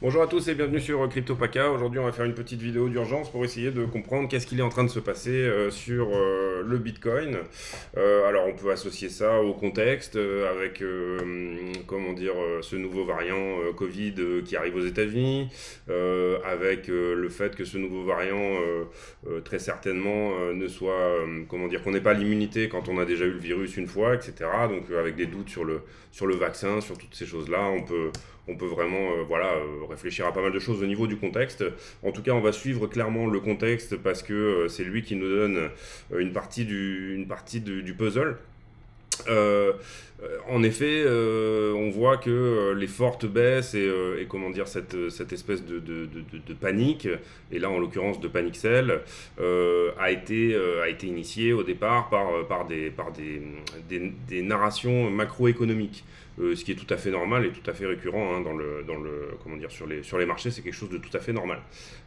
Bonjour à tous et bienvenue sur CryptoPaca. Aujourd'hui, on va faire une petite vidéo d'urgence pour essayer de comprendre qu'est-ce qu'il est en train de se passer sur le Bitcoin. Alors, on peut associer ça au contexte avec, comment dire, ce nouveau variant Covid qui arrive aux États-Unis, avec le fait que ce nouveau variant, très certainement, ne soit, comment dire, qu'on n'ait pas l'immunité quand on a déjà eu le virus une fois, etc. Donc, avec des doutes sur le vaccin, sur toutes ces choses-là, on peut vraiment réfléchir à pas mal de choses au niveau du contexte. En tout cas, on va suivre clairement le contexte parce que c'est lui qui nous donne une partie du puzzle. Euh, En effet, on voit que les fortes baisses et comment dire cette espèce de panique, et là en l'occurrence de panic sell, a été initiée au départ des narrations macroéconomiques. Ce qui est tout à fait normal et tout à fait récurrent hein, comment dire, sur les marchés, c'est quelque chose de tout à fait normal.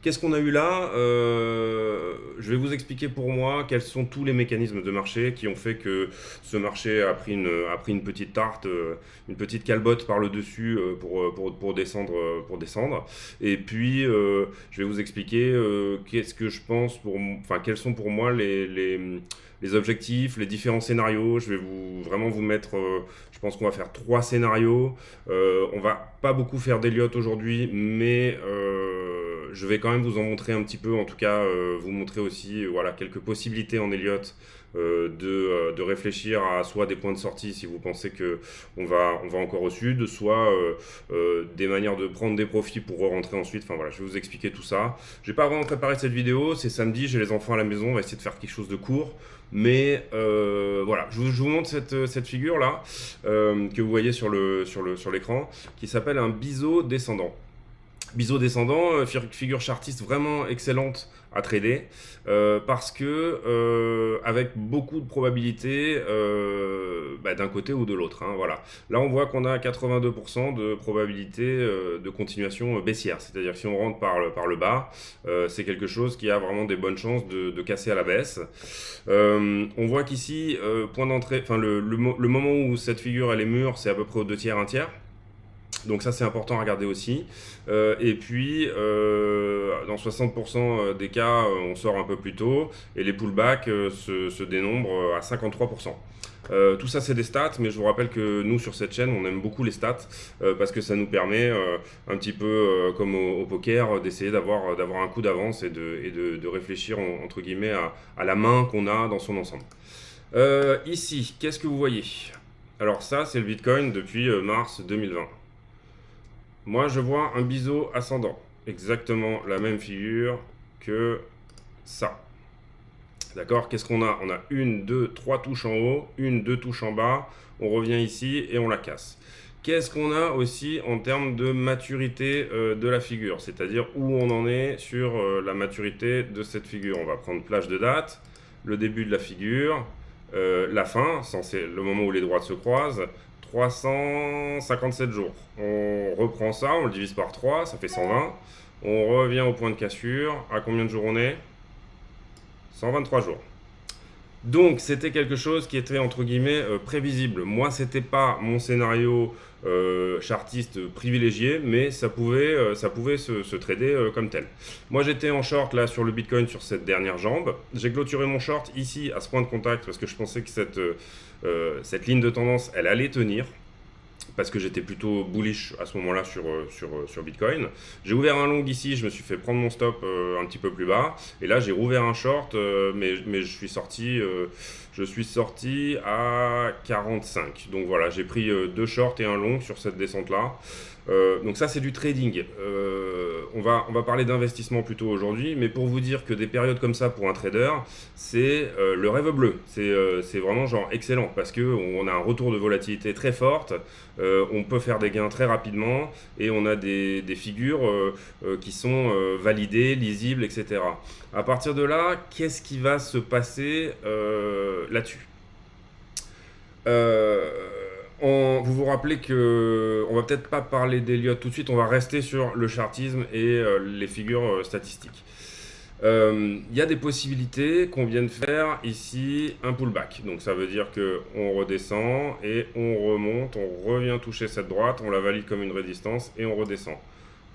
Qu'est-ce qu'on a eu là? Je vais vous expliquer pour moi quels sont tous les mécanismes de marché qui ont fait que ce marché a pris une petite tarte, une petite calbotte par le dessus pour descendre, Et puis, je vais vous expliquer qu'est-ce que je pense enfin, quels sont pour moi les objectifs, les différents scénarios. Je vais vraiment vous mettre, je pense qu'on va faire 3 scénarios. On va pas beaucoup faire d'Elliott aujourd'hui, mais je vais quand même vous en montrer un petit peu, en tout cas vous montrer aussi voilà, quelques possibilités en Elliott. De réfléchir à soit des points de sortie si vous pensez que on va encore au sud, soit des manières de prendre des profits pour rentrer ensuite. Enfin voilà, je vais vous expliquer tout ça. J'ai pas vraiment préparé cette vidéo, c'est samedi, j'ai les enfants à la maison, on va essayer de faire quelque chose de court. Mais voilà, je vous montre cette figure là que vous voyez sur l'écran, qui s'appelle un biseau descendant. Biseau descendant, figure chartiste vraiment excellente à trader parce que avec beaucoup de probabilité d'un côté ou de l'autre. Hein, voilà. Là, on voit qu'on a 82% de probabilité de continuation baissière. C'est-à-dire que si on rentre par le bas, c'est quelque chose qui a vraiment des bonnes chances de casser à la baisse. On voit qu'ici, point d'entrée, enfin le moment où cette figure elle est mûre, c'est à peu près aux 2 tiers, 1 tiers. Donc ça c'est important à regarder aussi. Et puis dans 60% des cas on sort un peu plus tôt et les pullbacks se dénombrent à 53%. Tout ça c'est des stats, mais je vous rappelle que nous sur cette chaîne on aime beaucoup les stats parce que ça nous permet un petit peu comme au poker d'essayer d'avoir un coup d'avance et de réfléchir entre guillemets à la main qu'on a dans son ensemble. Ici, qu'est-ce que vous voyez? Alors ça c'est le Bitcoin depuis mars 2020. Moi, je vois un biseau ascendant. Exactement la même figure que ça. D'accord? Qu'est-ce qu'on a? On a 1, 2, 3 touches en haut, 1, 2 touches en bas. On revient ici et on la casse. Qu'est-ce qu'on a aussi en termes de maturité de la figure? C'est-à-dire où on en est sur la maturité de cette figure. On va prendre plage de date, le début de la figure, la fin, c'est le moment où les droites se croisent, 357 jours. On reprend ça, on le divise par 3, ça fait 120. On revient au point de cassure. À combien de jours on est? 123 jours. Donc c'était quelque chose qui était entre guillemets prévisible. Moi c'était pas mon scénario chartiste privilégié, mais ça pouvait se trader comme tel. Moi j'étais en short là sur le Bitcoin sur cette dernière jambe. J'ai clôturé mon short ici à ce point de contact parce que je pensais que cette ligne de tendance elle allait tenir. Parce que j'étais plutôt bullish à ce moment-là sur Bitcoin. J'ai ouvert un long ici, je me suis fait prendre mon stop un petit peu plus bas. Et là, j'ai rouvert un short, mais je suis sorti à 45. Donc voilà, j'ai pris 2 shorts et un long sur cette descente-là. Donc ça, c'est du trading. On va parler d'investissement plutôt aujourd'hui, mais pour vous dire que des périodes comme ça pour un trader, c'est le rêve bleu. C'est vraiment genre excellent parce qu'on a un retour de volatilité très forte, on peut faire des gains très rapidement et on a des figures qui sont validées, lisibles, etc. À partir de là, qu'est-ce qui va se passer là-dessus? Vous vous rappelez que on va peut-être pas parler d'Elliott tout de suite, on va rester sur le chartisme et les figures statistiques. Il y a des possibilités qu'on vienne faire ici un pullback. Donc ça veut dire qu'on redescend et on remonte, on revient toucher cette droite, on la valide comme une résistance et on redescend.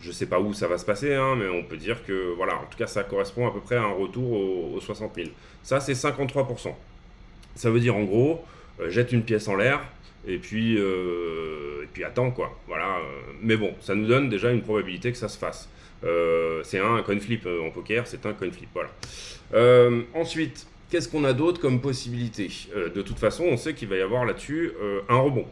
Je sais pas où ça va se passer, hein, mais on peut dire que, voilà, en tout cas, ça correspond à peu près à un retour aux 60 000. Ça, c'est 53%. Ça veut dire, en gros, jette une pièce en l'air, et puis attends, quoi. Voilà. Mais bon, ça nous donne déjà une probabilité que ça se fasse. C'est un coin flip en poker, c'est un coin flip, voilà. Ensuite, qu'est-ce qu'on a d'autre comme possibilité? De toute façon, on sait qu'il va y avoir là-dessus un rebond.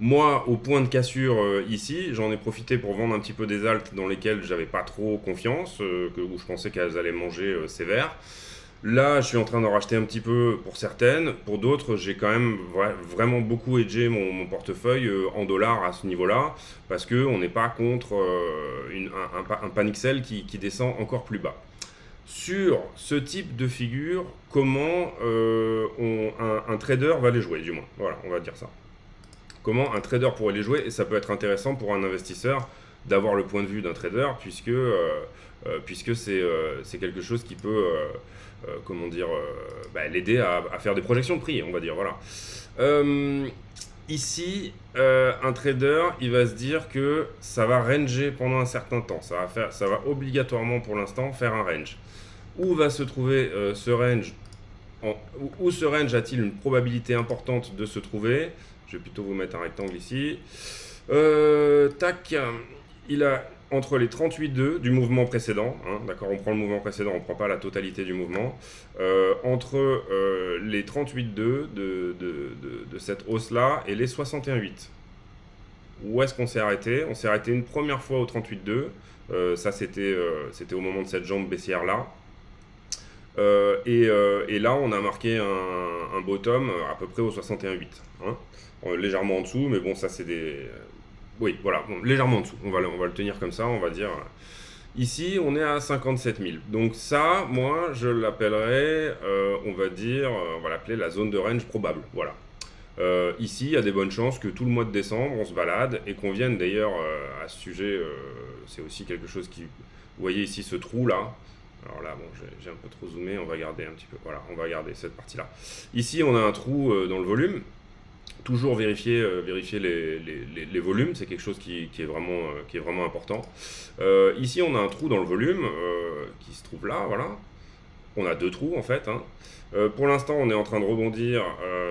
Moi, au point de cassure ici, j'en ai profité pour vendre un petit peu des altes dans lesquelles j'avais pas trop confiance, où je pensais qu'elles allaient manger sévère. Là, je suis en train d'en racheter un petit peu pour certaines. Pour d'autres, j'ai quand même vraiment beaucoup hedgé mon portefeuille en dollars à ce niveau-là, parce qu'on n'est pas contre un panic sell qui descend encore plus bas. Sur ce type de figure, comment un trader va les jouer, du moins. Voilà, on va dire ça. Comment un trader pourrait les jouer, et ça peut être intéressant pour un investisseur d'avoir le point de vue d'un trader, puisque c'est quelque chose qui peut comment dire, l'aider à faire des projections de prix, on va dire. Voilà. Ici, un trader, il va se dire que ça va ranger pendant un certain temps. Ça va obligatoirement pour l'instant faire un range. Où va se trouver ce range où ce range a-t-il une probabilité importante de se trouver? Je vais plutôt vous mettre un rectangle ici. Tac, il a entre les 38,2 du mouvement précédent, hein, d'accord, on prend le mouvement précédent, on ne prend pas la totalité du mouvement, entre les 38,2 de cette hausse-là et les 61,8. Où est-ce qu'on s'est arrêté? On s'est arrêté une première fois au 38,2, ça c'était au moment de cette jambe baissière-là. Et là, on a marqué un bottom à peu près au 61,8. Hein, légèrement en dessous, mais bon, ça c'est des... oui, voilà, bon, légèrement en dessous. On va le tenir comme ça, on va dire. Ici, on est à 57 000. Donc ça, moi, je l'appellerais, on va l'appeler la zone de range probable. Voilà. Ici, il y a des bonnes chances que tout le mois de décembre, on se balade et qu'on vienne d'ailleurs à ce sujet, c'est aussi quelque chose qui... Vous voyez ici ce trou-là. Alors là, bon, j'ai un peu trop zoomé, on va garder un petit peu. Voilà, on va garder cette partie-là. Ici, on a un trou dans le volume. Toujours vérifier les volumes, c'est quelque chose qui est vraiment important. Ici, on a un trou dans le volume qui se trouve là, voilà. On a deux trous en fait. Hein. Pour l'instant, on est en train de rebondir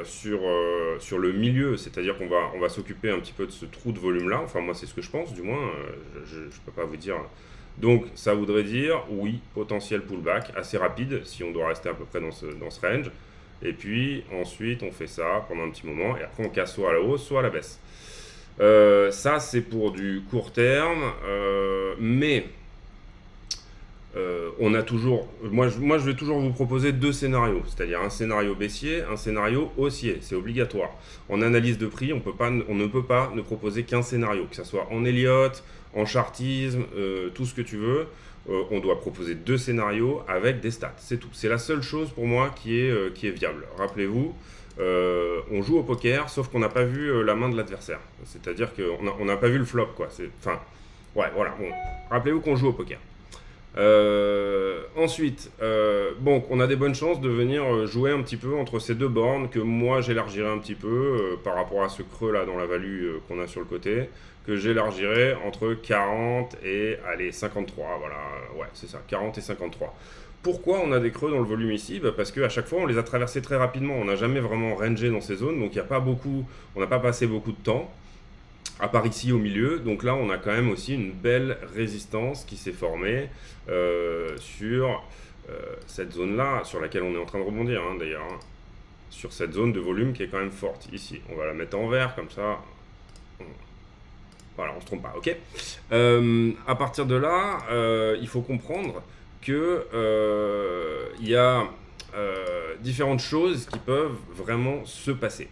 sur le milieu, c'est-à-dire qu'on va s'occuper un petit peu de ce trou de volume-là. Enfin, moi, c'est ce que je pense, du moins. Je ne peux pas vous dire. Donc, ça voudrait dire, oui, potentiel pullback assez rapide, si on doit rester à peu près dans ce range. Et puis, ensuite, on fait ça pendant un petit moment, et après, on casse soit à la hausse, soit à la baisse. Ça, c'est pour du court terme, mais on a toujours... Moi, je vais toujours vous proposer deux scénarios, c'est-à-dire un scénario baissier, un scénario haussier, c'est obligatoire. En analyse de prix, on ne peut pas ne proposer qu'un scénario, que ce soit en Elliott, en chartisme, tout ce que tu veux. On doit proposer deux scénarios avec des stats, c'est tout. C'est la seule chose pour moi qui est viable. Rappelez-vous, on joue au poker, sauf qu'on n'a pas vu la main de l'adversaire. C'est-à-dire qu'on n'a pas vu le flop, quoi. Enfin, ouais, voilà. Bon. Rappelez-vous qu'on joue au poker. Ensuite, bon, on a des bonnes chances de venir jouer un petit peu entre ces deux bornes que moi j'élargirai un petit peu par rapport à ce creux là dans la value qu'on a sur le côté, que j'élargirai entre 40 et allez, 53, voilà, ouais c'est ça, 40 et 53. Pourquoi on a des creux dans le volume ici? Parce qu'à chaque fois on les a traversés très rapidement, on n'a jamais vraiment rangé dans ces zones, donc il n'y a pas beaucoup, on n'a pas passé beaucoup de temps. À part ici au milieu, donc là on a quand même aussi une belle résistance qui s'est formée sur cette zone là, sur laquelle on est en train de rebondir d'ailleurs, hein, sur cette zone de volume qui est quand même forte ici. On va la mettre en vert comme ça, voilà, on se trompe pas, ok. À partir de là, il faut comprendre que il y a différentes choses qui peuvent vraiment se passer.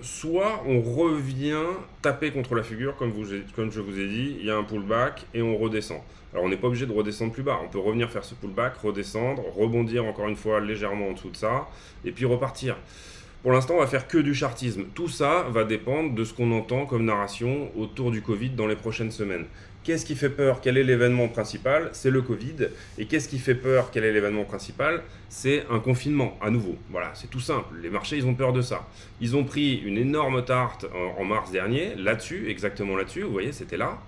Soit on revient taper contre la figure, comme je vous ai dit, il y a un pullback et on redescend. Alors on n'est pas obligé de redescendre plus bas, on peut revenir faire ce pullback, redescendre, rebondir encore une fois légèrement en dessous de ça, et puis repartir. Pour l'instant, on va faire que du chartisme. Tout ça va dépendre de ce qu'on entend comme narration autour du Covid dans les prochaines semaines. Qu'est-ce qui fait peur? Quel est l'événement principal? C'est le Covid. Et qu'est-ce qui fait peur? Quel est l'événement principal? C'est un confinement, à nouveau. Voilà, c'est tout simple. Les marchés, ils ont peur de ça. Ils ont pris une énorme tarte en mars dernier, là-dessus, exactement là-dessus. Vous voyez, c'était là.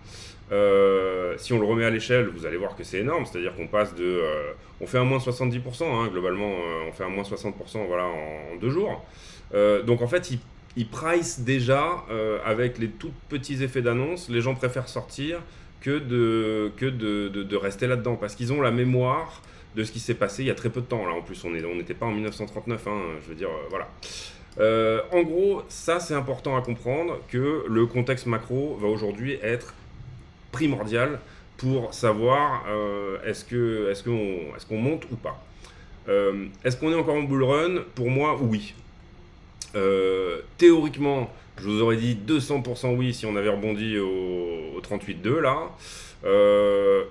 Si on le remet à l'échelle, vous allez voir que c'est énorme. C'est-à-dire qu'on passe de... on fait un moins 70%, hein, globalement, on fait un moins 60% voilà, en 2 jours. Donc en fait, ils price déjà avec les tout petits effets d'annonce. Les gens préfèrent sortir que de rester là-dedans parce qu'ils ont la mémoire de ce qui s'est passé il y a très peu de temps. Là, en plus, on n'était pas en 1939, hein, je veux dire, voilà. En gros, ça c'est important à comprendre que le contexte macro va aujourd'hui être primordial pour savoir est-ce qu'on monte ou pas. Est-ce qu'on est encore en bull run? Pour moi, oui. Théoriquement, je vous aurais dit 200% oui si on avait rebondi au 38,2 là.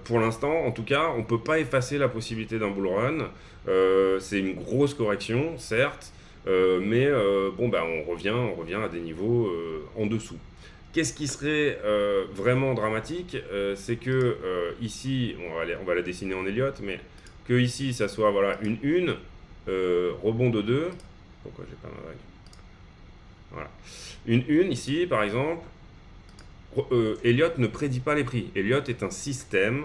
Pour l'instant, en tout cas, on ne peut pas effacer la possibilité d'un bull run. C'est une grosse correction, certes, mais bon, bah, on revient à des niveaux en dessous. Qu'est-ce qui serait vraiment dramatique? C'est que ici, on va la dessiner en Elliott, mais que ici, ça soit voilà, une rebond de 2. Pourquoi j'ai pas ma vague? Voilà. Une ici, par exemple, Elliott ne prédit pas les prix. Elliott est un système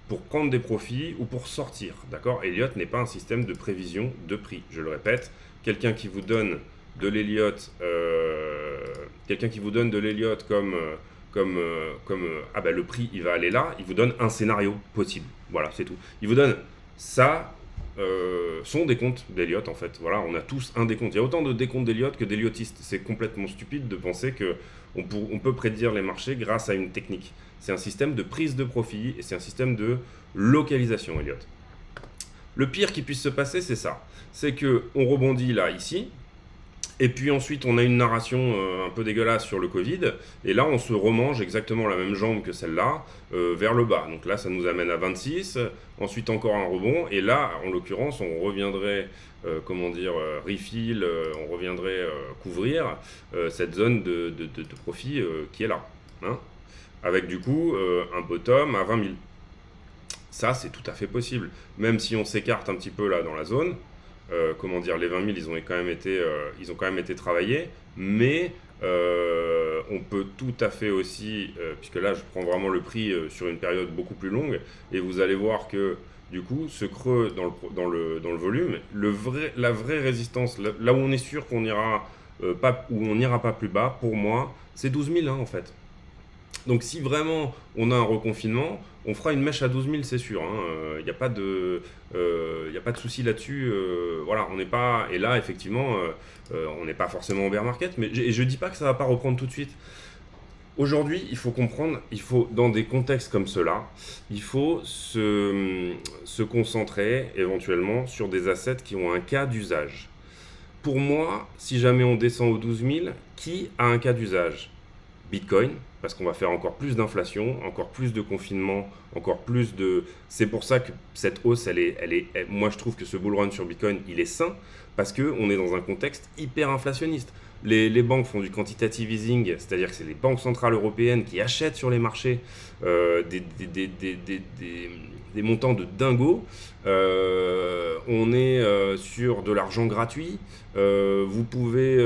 pour prendre des profits ou pour sortir. D'accord? Elliott n'est pas un système de prévision de prix. Je le répète, quelqu'un qui vous donne de l'Elliott, comme ah ben le prix il va aller là, il vous donne un scénario possible. Voilà, c'est tout. Il vous donne ça. Sont des comptes d'Elliott en fait. Voilà, on a tous un décompte. Il y a autant de décomptes d'Elliott que d'Elliotistes. C'est complètement stupide de penser qu'on peut prédire les marchés grâce à une technique. C'est un système de prise de profit et c'est un système de localisation Elliott. Le pire qui puisse se passer, c'est ça. C'est qu'on rebondit là, ici. Et puis ensuite, on a une narration un peu dégueulasse sur le Covid. Et là, on se remange exactement la même jambe que celle-là vers le bas. Donc là, ça nous amène à 26. Ensuite, encore un rebond. Et là, en l'occurrence, on reviendrait, refill, on reviendrait couvrir cette zone de profit qui est là. Hein, avec du coup un bottom à 20 000. Ça, c'est tout à fait possible. Même si on s'écarte un petit peu là dans la zone. Les 20 000 ils ont quand même été travaillés, mais on peut tout à fait aussi, puisque là je prends vraiment le prix sur une période beaucoup plus longue, et vous allez voir que du coup ce creux dans le volume, la vraie résistance, là où on est sûr qu'on ira où on n'ira pas plus bas, pour moi, c'est 12 000 hein, en fait. Donc si vraiment on a un reconfinement, on fera une mèche à 12 000, c'est sûr. Il n'y a pas de souci là-dessus. Voilà, on n'est pas... Et là, effectivement, on n'est pas forcément en bear market, mais je ne dis pas que ça ne va pas reprendre tout de suite. Aujourd'hui, il faut comprendre, dans des contextes comme cela, il faut se concentrer éventuellement sur des assets qui ont un cas d'usage. Pour moi, si jamais on descend aux 12 000, qui a un cas d'usage? Bitcoin, parce qu'on va faire encore plus d'inflation, encore plus de confinement, encore plus de... C'est pour ça que cette hausse, moi je trouve que ce bull run sur Bitcoin, il est sain, parce qu'on est dans un contexte hyper inflationniste. Les banques font du quantitative easing, c'est-à-dire que c'est les banques centrales européennes qui achètent sur les marchés des montants de dingo. On est sur de l'argent gratuit. Vous pouvez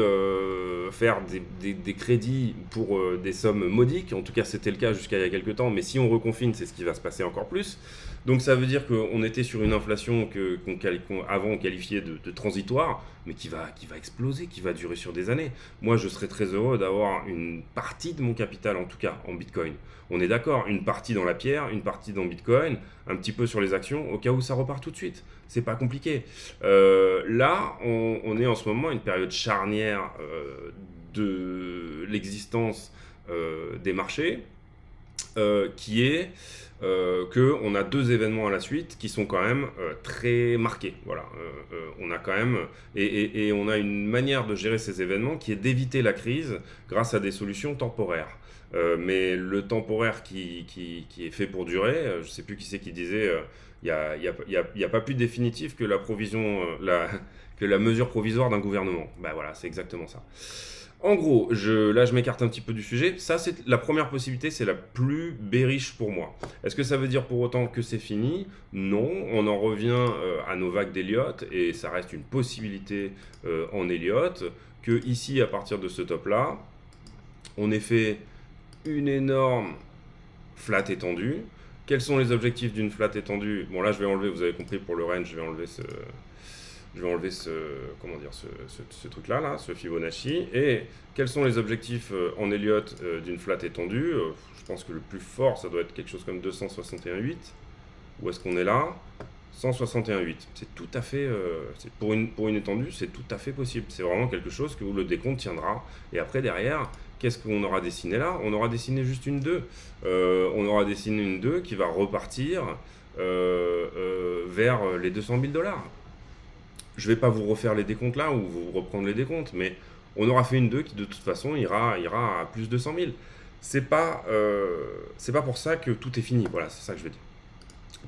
faire des crédits pour des sommes modiques. En tout cas, c'était le cas jusqu'à il y a quelques temps. Mais si on reconfine, c'est ce qui va se passer encore plus. Donc ça veut dire qu'on était sur une inflation qu'avant on qualifiait de transitoire, mais qui va exploser, qui va durer sur des années. Moi, je serais très heureux d'avoir une partie de mon capital, en tout cas, en Bitcoin. On est d'accord, une partie dans la pierre, une partie dans Bitcoin, un petit peu sur les actions, au cas où ça repart tout de suite. C'est pas compliqué. Là, on est en ce moment à une période charnière de l'existence des marchés, qui est qu'on a 2 événements à la suite qui sont quand même très marqués. Voilà, on a quand même et on a une manière de gérer ces événements qui est d'éviter la crise grâce à des solutions temporaires. Mais le temporaire qui est fait pour durer, je ne sais plus qui c'est qui disait, il n'y a pas plus définitif que que la mesure provisoire d'un gouvernement. Bah voilà, c'est exactement ça. En gros, là je m'écarte un petit peu du sujet. Ça, c'est la première possibilité, c'est la plus bearish pour moi. Est-ce que ça veut dire pour autant que c'est fini? Non, on en revient à nos vagues d'Elliott, et ça reste une possibilité en Elliott, que ici, à partir de ce top-là, on ait fait une énorme flat étendue. Quels sont les objectifs d'une flat étendue? Bon, là je vais enlever, vous avez compris, pour le range, je vais enlever comment dire, ce truc-là, là, ce Fibonacci. Et quels sont les objectifs en Elliott d'une flat étendue? Je pense que le plus fort, ça doit être quelque chose comme 261,8. Où est-ce qu'on est là? 161,8. C'est tout à fait, pour une étendue, c'est tout à fait possible. C'est vraiment quelque chose où le décompte tiendra. Et après, derrière, qu'est-ce qu'on aura dessiné là? On aura dessiné juste une 2. On aura dessiné une 2 qui va repartir vers les 200 000 $. Je ne vais pas vous refaire les décomptes là, ou vous reprendre les décomptes, mais on aura fait une 2 qui de toute façon ira à plus de 100 000. C'est pas pour ça que tout est fini. Voilà, c'est ça que je veux dire.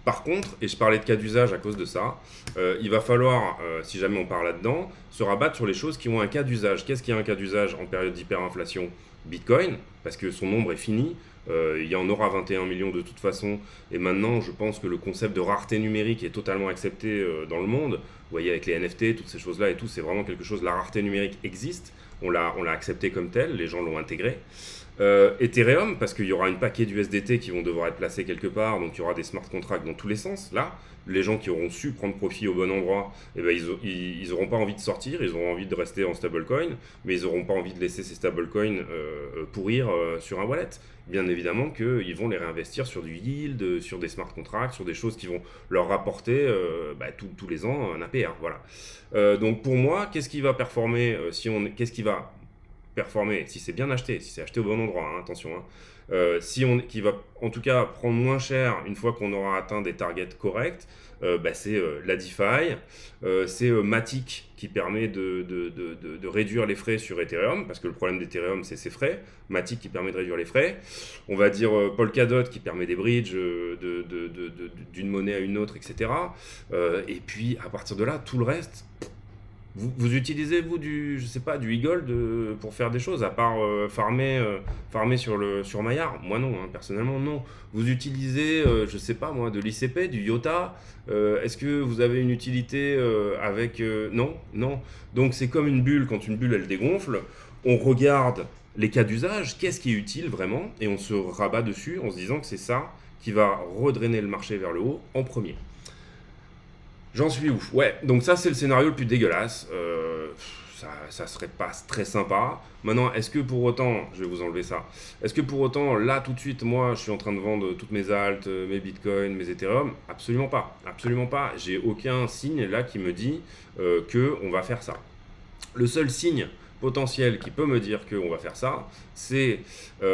Par contre, et je parlais de cas d'usage à cause de ça, il va falloir, si jamais on part là-dedans, se rabattre sur les choses qui ont un cas d'usage. Qu'est-ce qui a un cas d'usage en période d'hyperinflation? Bitcoin, parce que son nombre est fini. Il y en aura 21 millions de toute façon, et maintenant je pense que le concept de rareté numérique est totalement accepté dans le monde. Vous voyez, avec les NFT, toutes ces choses-là et tout, c'est vraiment quelque chose, la rareté numérique existe, on l'a accepté comme tel, les gens l'ont intégré. Ethereum, parce qu'il y aura une paquet d'USDT qui vont devoir être placés quelque part, donc il y aura des smart contracts dans tous les sens. Là, les gens qui auront su prendre profit au bon endroit, eh ben, ils n'auront pas envie de sortir, ils auront envie de rester en stablecoin, mais ils n'auront pas envie de laisser ces stablecoins pourrir sur un wallet. Bien évidemment qu'ils vont les réinvestir sur du yield, sur des smart contracts, sur des choses qui vont leur rapporter tous les ans un APR. Voilà. Donc pour moi, qu'est-ce qui va performer qu'est-ce qui va performer si c'est bien acheté, si c'est acheté au bon endroit, hein, attention. Qui va en tout cas prendre moins cher une fois qu'on aura atteint des targets corrects, c'est la DeFi, c'est Matic qui permet de réduire les frais sur Ethereum, parce que le problème d'Ethereum c'est ses frais. Matic qui permet de réduire les frais. On va dire Polkadot qui permet des bridges d'une monnaie à une autre, etc. Et puis à partir de là, tout le reste. Vous utilisez, vous, du Eagle pour faire des choses, à part farmer sur Maillard? Moi, non, hein, personnellement, non. Vous utilisez, je sais pas, moi, de l'ICP, du IOTA? Est-ce que vous avez une utilité avec... Non, non. Donc, c'est comme une bulle. Quand une bulle, elle dégonfle, on regarde les cas d'usage, qu'est-ce qui est utile vraiment, et on se rabat dessus en se disant que c'est ça qui va redrainer le marché vers le haut en premier. J'en suis où? Ouais, donc ça c'est le scénario le plus dégueulasse. Ça serait pas très sympa. Maintenant, est-ce que pour autant, je vais vous enlever ça, est-ce que pour autant, là tout de suite, moi je suis en train de vendre toutes mes alts, mes bitcoins, mes ethereum? Absolument pas. Absolument pas. J'ai aucun signe là qui me dit qu'on va faire ça. Le seul signe potentiel qui peut me dire qu'on va faire ça, c'est qu'on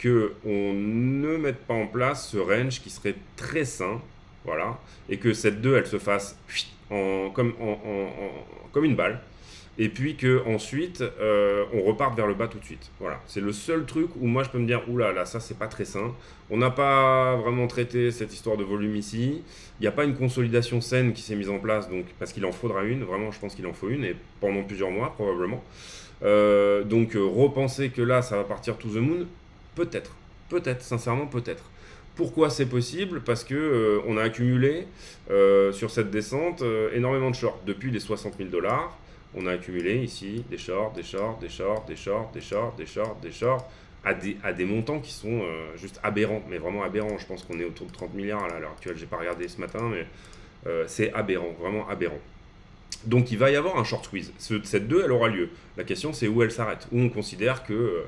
ne mette pas en place ce range qui serait très sain. Voilà, et que cette 2 elle se fasse comme une balle, et puis que ensuite on reparte vers le bas tout de suite. Voilà, c'est le seul truc où moi je peux me dire oula là ça c'est pas très sain. On n'a pas vraiment traité cette histoire de volume ici. Il n'y a pas une consolidation saine qui s'est mise en place, donc parce qu'il en faudra une. Vraiment, je pense qu'il en faut une, et pendant plusieurs mois probablement. Donc repenser que là ça va partir to the moon, peut-être, sincèrement peut-être. Pourquoi c'est possible? Parce que on a accumulé sur cette descente énormément de shorts. Depuis les 60 000 $, on a accumulé ici des shorts, à des montants qui sont juste aberrants, mais vraiment aberrants. Je pense qu'on est autour de 30 milliards à l'heure actuelle. J'ai pas regardé ce matin, mais c'est aberrant, vraiment aberrant. Donc il va y avoir un short squeeze. Cette 2, elle aura lieu. La question c'est où elle s'arrête, où on considère que...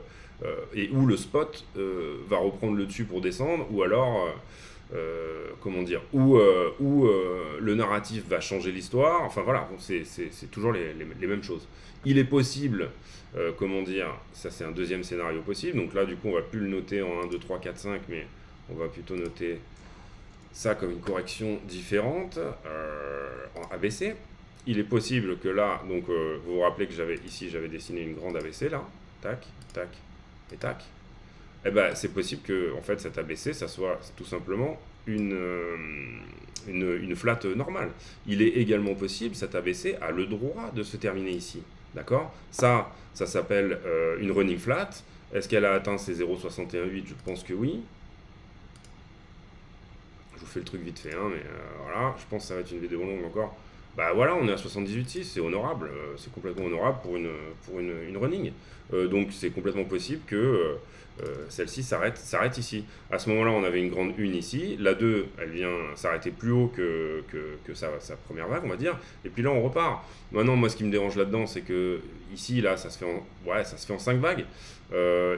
et où le spot va reprendre le dessus pour descendre, ou alors où le narratif va changer l'histoire. Enfin voilà, c'est toujours les mêmes choses. Il est possible, ça c'est un deuxième scénario possible, donc là du coup on va plus le noter en 1, 2, 3, 4, 5, mais on va plutôt noter ça comme une correction différente en ABC. Il est possible que là, donc vous vous rappelez que j'avais dessiné une grande ABC là, tac, tac, et tac, et ben c'est possible que en fait cet ABC ça soit tout simplement une flat normale. Il est également possible, cet ABC a le droit de se terminer ici. D'accord? Ça s'appelle une running flat. Est-ce qu'elle a atteint ses 0,618? Je pense que oui. Je vous fais le truc vite fait, hein, mais voilà, je pense que ça va être une vidéo longue encore. Bah voilà, on est à 78,6, c'est honorable, c'est complètement honorable pour une running. Donc c'est complètement possible que celle-ci s'arrête ici. À ce moment-là, on avait une grande 1 ici, la 2, elle vient s'arrêter plus haut que sa première vague, on va dire, et puis là on repart. Maintenant, moi ce qui me dérange là-dedans, c'est que ici, là, ça se fait en 5 vagues.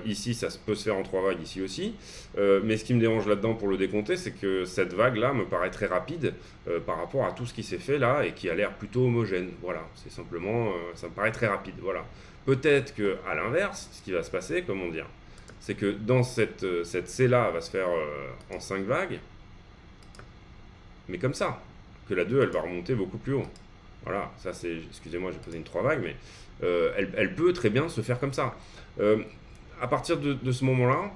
Ici, ça peut se faire en 3 vagues, ici aussi. Mais ce qui me dérange là-dedans pour le décompter, c'est que cette vague-là me paraît très rapide par rapport à tout ce qui s'est fait là et qui a l'air plutôt homogène. Voilà, c'est simplement, ça me paraît très rapide. Voilà. Peut-être qu'à l'inverse, ce qui va se passer, comment dire, c'est que dans cette C-là va se faire en 5 vagues, mais comme ça, que la 2, elle va remonter beaucoup plus haut. Voilà, ça c'est, excusez-moi, j'ai posé une 3 vagues, mais elle peut très bien se faire comme ça. À partir de ce moment-là,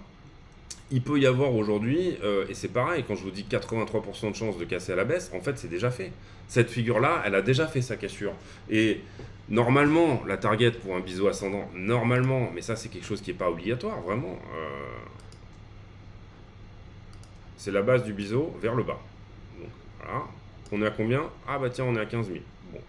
il peut y avoir aujourd'hui, et c'est pareil, quand je vous dis 83% de chances de casser à la baisse, en fait c'est déjà fait. Cette figure-là, elle a déjà fait sa cassure. Et normalement, la target pour un biseau ascendant, normalement, mais ça c'est quelque chose qui n'est pas obligatoire, vraiment, c'est la base du biseau vers le bas. Donc voilà, on est à combien? Ah bah tiens, on est à 15 000. Bon,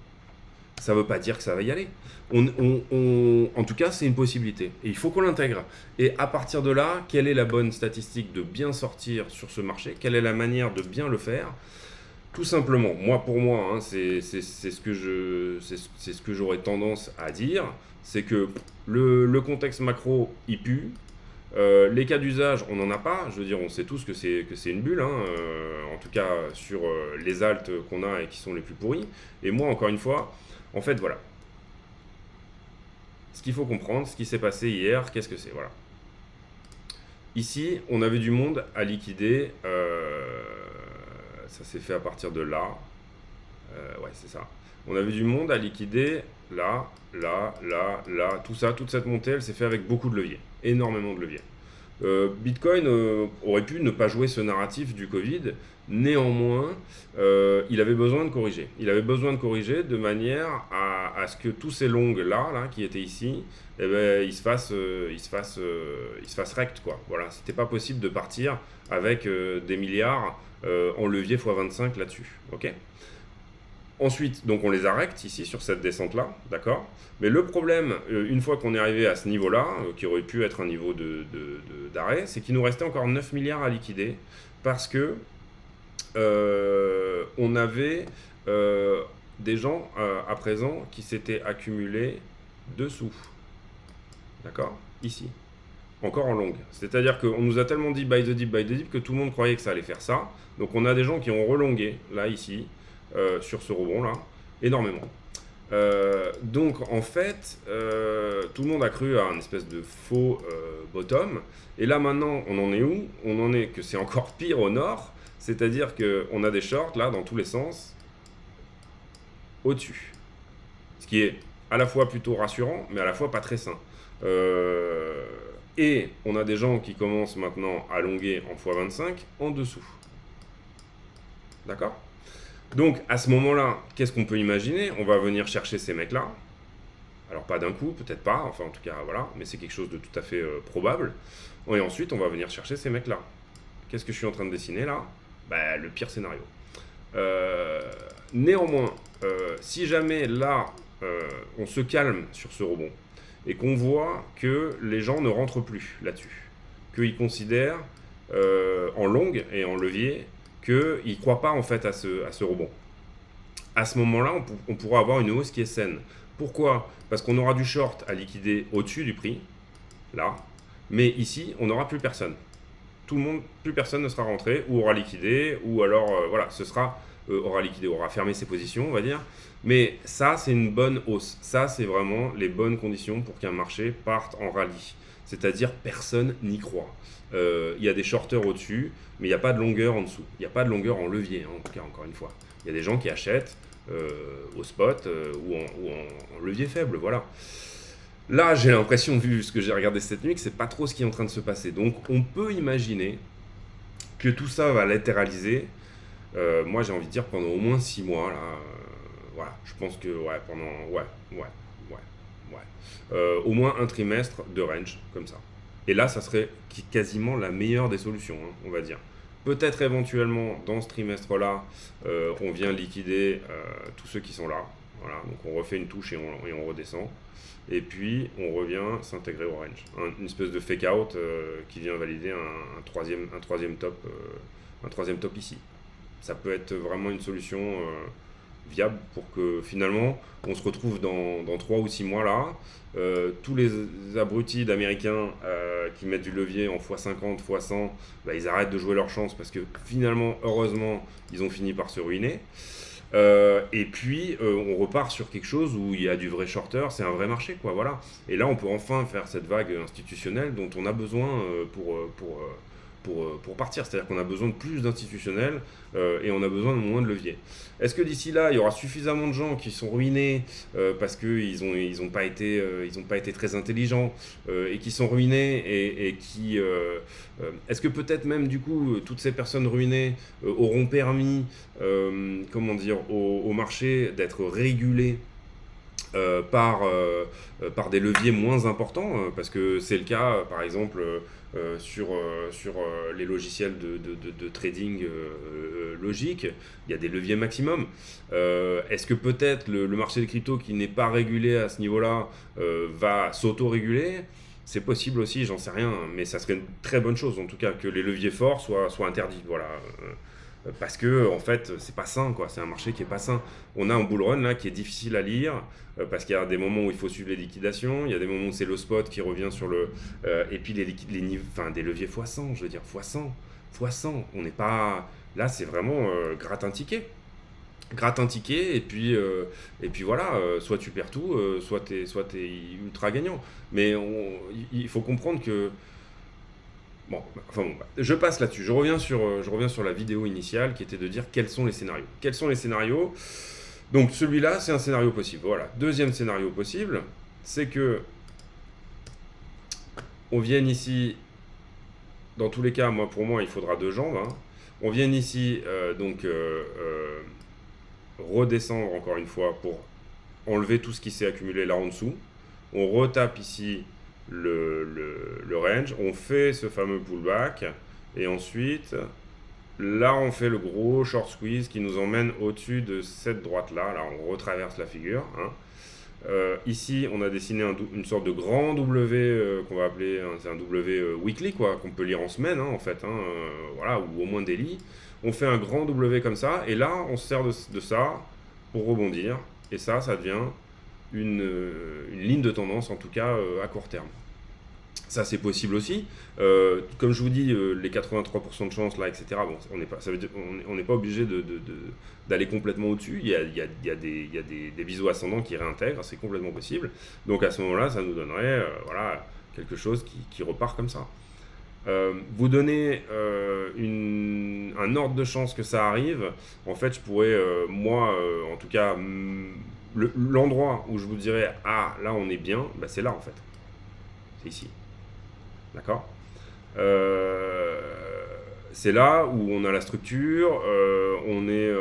ça ne veut pas dire que ça va y aller. En tout cas, c'est une possibilité. Et il faut qu'on l'intègre. Et à partir de là, quelle est la bonne statistique de bien sortir sur ce marché? Quelle est la manière de bien le faire? Tout simplement, pour moi, hein, c'est ce que j'aurais tendance à dire, c'est que le contexte macro, il pue. Les cas d'usage, on n'en a pas. Je veux dire, on sait tous que c'est une bulle, hein, en tout cas sur les altes qu'on a et qui sont les plus pourris. Et moi, encore une fois, en fait, voilà. Ce qu'il faut comprendre, ce qui s'est passé hier, qu'est-ce que c'est? Voilà. Ici, on avait du monde à liquider. Ça s'est fait à partir de là. Ouais, c'est ça. On avait du monde à liquider là, là, là, là. Tout ça, toute cette montée, elle s'est fait avec beaucoup de leviers. Énormément de leviers. Bitcoin aurait pu ne pas jouer ce narratif du Covid. Néanmoins, il avait besoin de corriger. Il avait besoin de corriger de manière à ce que tous ces longs-là, qui étaient ici, eh ben, ils se fassent rect, quoi. Voilà, c'était pas possible de partir avec des milliards en levier x25 là-dessus. Ok. Ensuite, donc on les arrête ici sur cette descente-là, d'accord? Mais le problème, une fois qu'on est arrivé à ce niveau-là, qui aurait pu être un niveau d'arrêt, c'est qu'il nous restait encore 9 milliards à liquider parce que on avait des gens à présent qui s'étaient accumulés dessous, d'accord? Ici, encore en longue. C'est-à-dire qu'on nous a tellement dit buy the dip que tout le monde croyait que ça allait faire ça. Donc on a des gens qui ont relongué, là, ici, sur ce rebond là, énormément. Donc en fait, tout le monde a cru à un espèce de faux bottom. Et là maintenant, on en est où? On en est que c'est encore pire au nord. C'est-à-dire qu'on a des shorts là dans tous les sens au-dessus. Ce qui est à la fois plutôt rassurant, mais à la fois pas très sain. Et on a des gens qui commencent maintenant à longuer en x25 en dessous. D'accord? Donc, à ce moment-là, qu'est-ce qu'on peut imaginer? On va venir chercher ces mecs-là. Alors, pas d'un coup, peut-être pas, enfin, en tout cas, voilà, mais c'est quelque chose de tout à fait probable. Et ensuite, on va venir chercher ces mecs-là. Qu'est-ce que je suis en train de dessiner, là? Bah, le pire scénario. Néanmoins, si jamais, là, on se calme sur ce rebond, et qu'on voit que les gens ne rentrent plus là-dessus, qu'ils considèrent, en longue et en levier, qu'ils ne croient pas en fait à ce rebond. À ce moment-là, on pourra avoir une hausse qui est saine. Pourquoi? Parce qu'on aura du short à liquider au-dessus du prix, là, mais ici, on n'aura plus personne. Plus personne ne sera rentré, ou aura liquidé, ou alors, voilà, aura liquidé, aura fermé ses positions, on va dire. Mais ça, c'est une bonne hausse. Ça, c'est vraiment les bonnes conditions pour qu'un marché parte en rallye. C'est-à-dire, personne n'y croit. Il y a des shorters au-dessus, mais il n'y a pas de longueur en dessous. Il n'y a pas de longueur en levier, hein, en tout cas, encore une fois. Il y a des gens qui achètent au spot ou en levier faible, voilà. Là, j'ai l'impression, vu ce que j'ai regardé cette nuit, que c'est pas trop ce qui est en train de se passer. Donc, on peut imaginer que tout ça va latéraliser, moi j'ai envie de dire pendant au moins 6 mois, là, voilà, je pense que, ouais, au moins un trimestre de range, comme ça. Et là, ça serait quasiment la meilleure des solutions, hein, on va dire. Peut-être éventuellement, dans ce trimestre-là, on vient liquider tous ceux qui sont là. Voilà, donc on refait une touche et on redescend. Et puis, on revient s'intégrer au range. Une espèce de fake-out qui vient valider un troisième top ici. Ça peut être vraiment une solution viable pour que finalement on se retrouve dans 3 ou 6 mois là. Tous les abrutis d'Américains qui mettent du levier en x50, x100, bah, ils arrêtent de jouer leur chance parce que finalement, heureusement, ils ont fini par se ruiner. Et puis on repart sur quelque chose où il y a du vrai shorter, c'est un vrai marché, quoi, voilà. Et là on peut enfin faire cette vague institutionnelle dont on a besoin pour partir. C'est-à-dire qu'on a besoin de plus d'institutionnels et on a besoin de moins de leviers. Est-ce que d'ici là, il y aura suffisamment de gens qui sont ruinés parce qu'ils ont pas été très intelligents et qui sont ruinés et qui... est-ce que peut-être même du coup, toutes ces personnes ruinées auront permis comment dire, au marché d'être régulé par des leviers moins importants, parce que c'est le cas, par exemple, sur les logiciels de trading logique, il y a des leviers maximum. Est-ce que peut-être le marché des cryptos qui n'est pas régulé à ce niveau-là va s'auto-réguler? C'est possible aussi, j'en sais rien, mais ça serait une très bonne chose, en tout cas, que les leviers forts soient interdits, voilà. Parce que en fait c'est pas sain, quoi, c'est un marché qui est pas sain. On a un bull run là qui est difficile à lire parce qu'il y a des moments où il faut suivre les liquidations, il y a des moments où c'est le spot qui revient sur le et puis les niveaux, enfin des leviers x100, je veux dire x100, on n'est pas là, c'est vraiment gratte un ticket et puis voilà, soit tu perds tout, soit t'es ultra gagnant, mais il faut comprendre que bon, enfin bon, je passe là-dessus. Je reviens sur la vidéo initiale qui était de dire quels sont les scénarios. Quels sont les scénarios? Donc celui-là, c'est un scénario possible. Voilà. Deuxième scénario possible, c'est que on vienne ici. Dans tous les cas, pour moi, il faudra 2 jambes, hein. On vienne ici, redescendre encore une fois pour enlever tout ce qui s'est accumulé là en dessous. On retape ici le range, on fait ce fameux pullback et ensuite là on fait le gros short squeeze qui nous emmène au-dessus de cette droite là, on retraverse la figure, hein. Ici on a dessiné une sorte de grand W qu'on va appeler, c'est un W weekly, quoi, qu'on peut lire en semaine, hein, en fait, hein, voilà, ou au moins daily. On fait un grand W comme ça et là on se sert de ça pour rebondir et ça devient une ligne de tendance, en tout cas à court terme. Ça, c'est possible aussi. Comme je vous dis, les 83% de chance, là, etc., bon, ça veut dire, on n'est pas obligé d'aller complètement au-dessus. Il y a des biseaux ascendants qui réintègrent, c'est complètement possible. Donc à ce moment-là, ça nous donnerait voilà, quelque chose qui repart comme ça. Vous donnez un ordre de chance que ça arrive. En fait, je pourrais, moi, en tout cas, l'endroit où je vous dirais, ah, là, on est bien, bah, c'est là, en fait. C'est ici. D'accord? C'est là où on a la structure, on est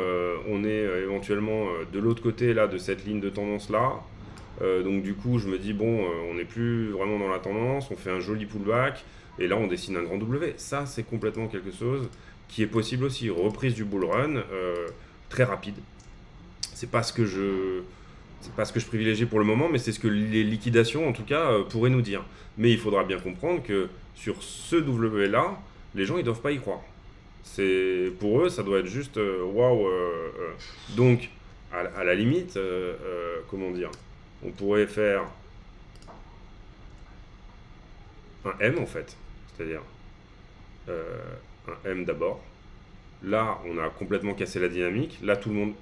éventuellement de l'autre côté là, de cette ligne de tendance là. Donc du coup, je me dis, bon, on n'est plus vraiment dans la tendance, on fait un joli pullback, et là, on dessine un grand W. Ça, c'est complètement quelque chose qui est possible aussi. Reprise du bull run, très rapide. C'est pas ce que je privilégie pour le moment, mais c'est ce que les liquidations, en tout cas, pourraient nous dire. Mais il faudra bien comprendre que sur ce W-là, les gens, ils doivent pas y croire. Pour eux, ça doit être juste waouh. Donc, à la limite, comment dire, on pourrait faire un M, en fait. C'est-à-dire un M d'abord. Là, on a complètement cassé la dynamique. Là, tout le monde...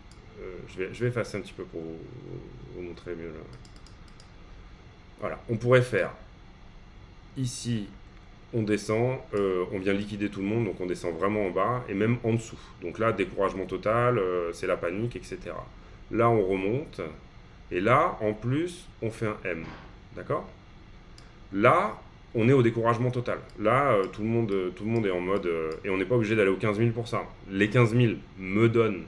je vais effacer un petit peu pour vous montrer mieux. Là. Voilà, on pourrait faire ici, on descend, on vient liquider tout le monde, donc on descend vraiment en bas et même en dessous. Donc là, découragement total, c'est la panique, etc. Là, on remonte et là, en plus, on fait un M. D'accord? Là, on est au découragement total. Là, tout le monde est en mode... et on n'est pas obligé d'aller aux 15 000 pour ça. Les 15 000 me donnent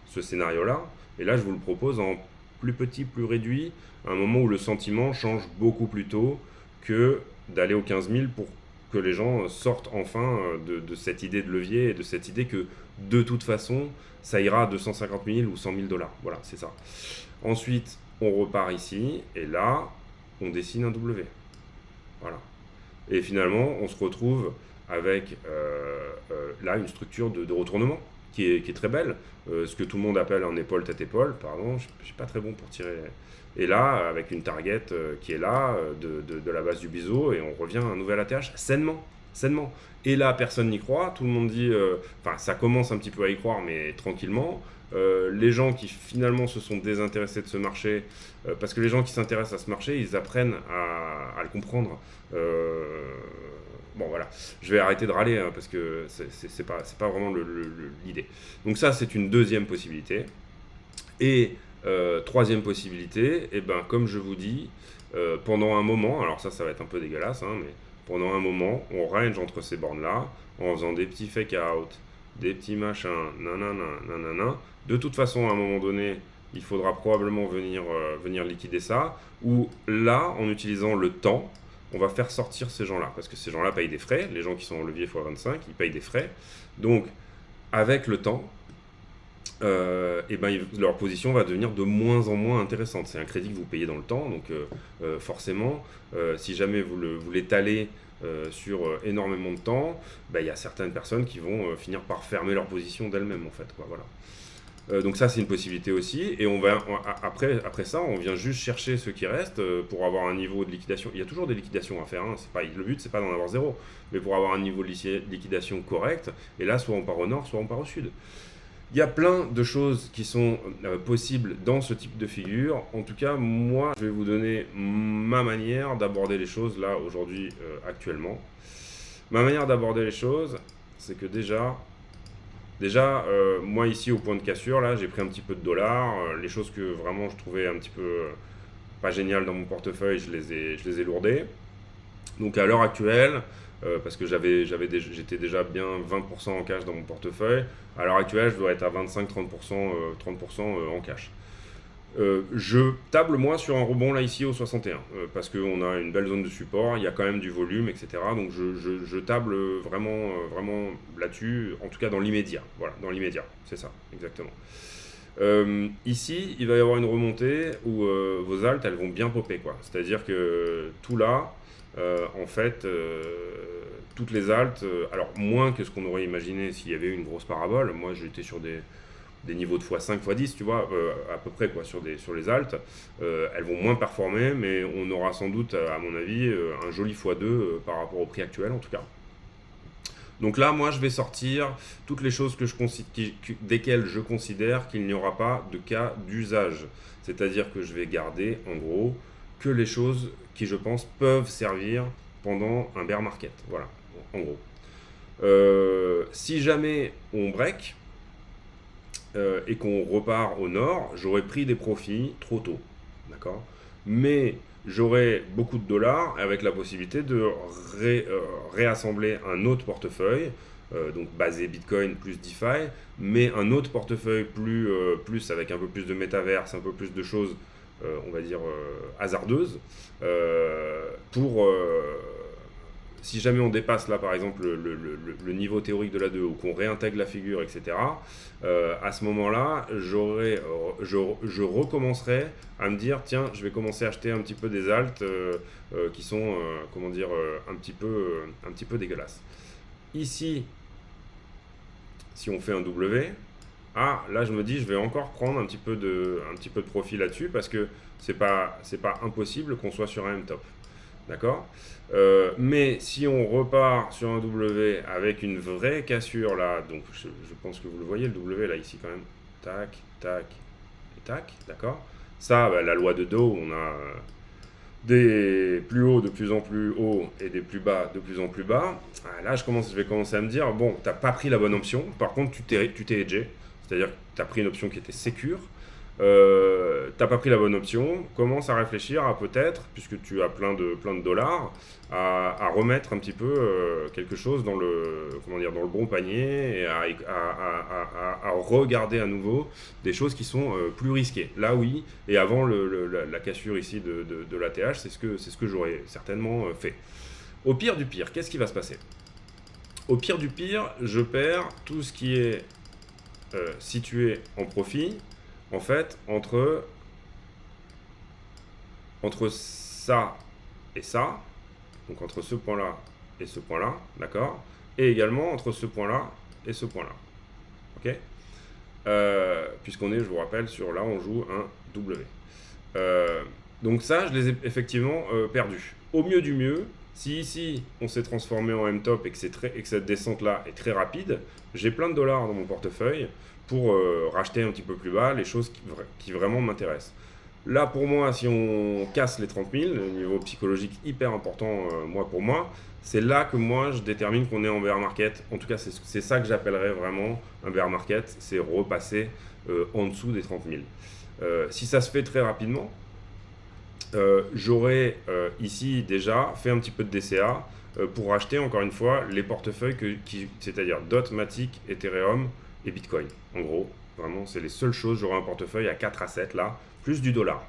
ce scénario-là, et là, je vous le propose en plus petit, plus réduit, à un moment où le sentiment change beaucoup plus tôt que d'aller aux 15 000 pour que les gens sortent enfin de cette idée de levier et de cette idée que, de toute façon, ça ira à 250 000 ou 100 000 dollars. Voilà, c'est ça. Ensuite, on repart ici, et là, on dessine un W. Voilà. Et finalement, on se retrouve avec là une structure de retournement qui est très belle. Ce que tout le monde appelle un épaule tête épaule, pardon, je ne suis pas très bon pour tirer. Et là, avec une target qui est là, de la base du biseau, et on revient à un nouvel ATH sainement. Sainement. Et là, personne n'y croit, tout le monde dit, enfin, ça commence un petit peu à y croire, mais tranquillement. Les gens qui finalement se sont désintéressés de ce marché, parce que les gens qui s'intéressent à ce marché, ils apprennent à le comprendre. Bon voilà, je vais arrêter de râler parce que c'est pas vraiment l'idée. Donc ça, c'est une deuxième possibilité. Et troisième possibilité, et ben, comme je vous dis, pendant un moment, alors ça va être un peu dégueulasse, hein, mais pendant un moment, on range entre ces bornes-là, en faisant des petits fake-out, des petits machins, nanana, nanana. De toute façon, à un moment donné, il faudra probablement venir liquider ça, ou là, en utilisant le temps, on va faire sortir ces gens-là, parce que ces gens-là payent des frais, les gens qui sont en levier x25, ils payent des frais, donc avec le temps, et ben, leur position va devenir de moins en moins intéressante. C'est un crédit que vous payez dans le temps, donc forcément, si jamais vous l'étalez sur énormément de temps, ben, il y a certaines personnes qui vont finir par fermer leur position d'elles-mêmes, en fait, quoi, voilà. Donc ça, c'est une possibilité aussi. Et après ça, on vient juste chercher ce qui reste pour avoir un niveau de liquidation. Il y a toujours des liquidations à faire. Hein. Le but, c'est pas d'en avoir zéro, mais pour avoir un niveau de liquidation correct. Et là, soit on part au nord, soit on part au sud. Il y a plein de choses qui sont possibles dans ce type de figure. En tout cas, moi, je vais vous donner ma manière d'aborder les choses là, aujourd'hui, actuellement. Ma manière d'aborder les choses, c'est que déjà, moi ici au point de cassure, là, j'ai pris un petit peu de dollars. Les choses que vraiment je trouvais un petit peu pas géniales dans mon portefeuille, je les ai lourdées. Donc à l'heure actuelle, parce que j'étais déjà bien 20% en cash dans mon portefeuille, à l'heure actuelle, je dois être à 25-30% 30% en cash. Je table moi sur un rebond là ici au 61 parce qu'on a une belle zone de support, il y a quand même du volume, etc. Donc je table vraiment là-dessus, en tout cas dans l'immédiat. Voilà, dans l'immédiat, c'est ça, exactement. Ici, il va y avoir une remontée où vos alts, elles vont bien popper, quoi. C'est-à-dire que tout là, en fait, toutes les alts, alors moins que ce qu'on aurait imaginé s'il y avait eu une grosse parabole. Moi, j'étais sur des niveaux de x5, x10, tu vois, à peu près quoi, sur les alts. Elles vont moins performer, mais on aura sans doute, à mon avis, un joli x2 par rapport au prix actuel en tout cas. Donc là, moi, je vais sortir toutes les choses desquelles je considère qu'il n'y aura pas de cas d'usage. C'est-à-dire que je vais garder, en gros, que les choses qui, je pense, peuvent servir pendant un bear market. Voilà, en gros. Si jamais on break, et qu'on repart au nord, j'aurais pris des profits trop tôt, d'accord ? Mais j'aurais beaucoup de dollars avec la possibilité de réassembler un autre portefeuille, donc basé Bitcoin plus DeFi, mais un autre portefeuille plus avec un peu plus de métaverse, un peu plus de choses, on va dire, hasardeuses, pour... si jamais on dépasse là par exemple le niveau théorique de la 2 ou qu'on réintègre la figure, etc., à ce moment-là, je recommencerai à me dire tiens, je vais commencer à acheter un petit peu des alts qui sont un petit peu dégueulasses. Ici, si on fait un W, là je me dis je vais encore prendre un petit peu de profit là-dessus parce que c'est pas impossible qu'on soit sur un M-top. D'accord ? Mais si on repart sur un W avec une vraie cassure là, donc je pense que vous le voyez, le W là ici quand même, tac, tac, et tac, d'accord ? Ça, la loi de Dow, on a des plus hauts de plus en plus hauts et des plus bas de plus en plus bas. Là, je vais commencer à me dire, bon, t'as pas pris la bonne option, par contre tu t'es hedgé, c'est-à-dire que tu as pris une option qui était sécure. T'as pas pris la bonne option, commence à réfléchir à peut-être, puisque tu as plein de dollars, à remettre un petit peu quelque chose dans le, comment dire, dans le bon panier et à regarder à nouveau des choses qui sont plus risquées. Là oui, et avant la cassure ici de l'ATH, c'est ce que j'aurais certainement fait. Au pire du pire, qu'est-ce qui va se passer? Au pire du pire, je perds tout ce qui est situé en profit, en fait, entre ça et ça, donc entre ce point-là et ce point-là, d'accord, et également entre ce point-là et ce point-là, ok, puisqu'on est, je vous rappelle, sur là, on joue un W. Donc ça, je les ai effectivement perdus. Au mieux du mieux, si ici, on s'est transformé en M-top et que cette descente-là est très rapide, j'ai plein de dollars dans mon portefeuille pour racheter un petit peu plus bas les choses qui vraiment m'intéressent. Là, pour moi, si on casse les 30 000, le niveau psychologique hyper important, pour moi, c'est là que moi, je détermine qu'on est en bear market. En tout cas, c'est ça que j'appellerais vraiment un bear market, c'est repasser en dessous des 30 000. Si ça se fait très rapidement, j'aurais ici déjà fait un petit peu de DCA pour racheter encore une fois les portefeuilles, c'est-à-dire DOT, Matic, Ethereum et Bitcoin. En gros, vraiment, c'est les seules choses. J'aurai un portefeuille à 4 à 7 là, plus du dollar.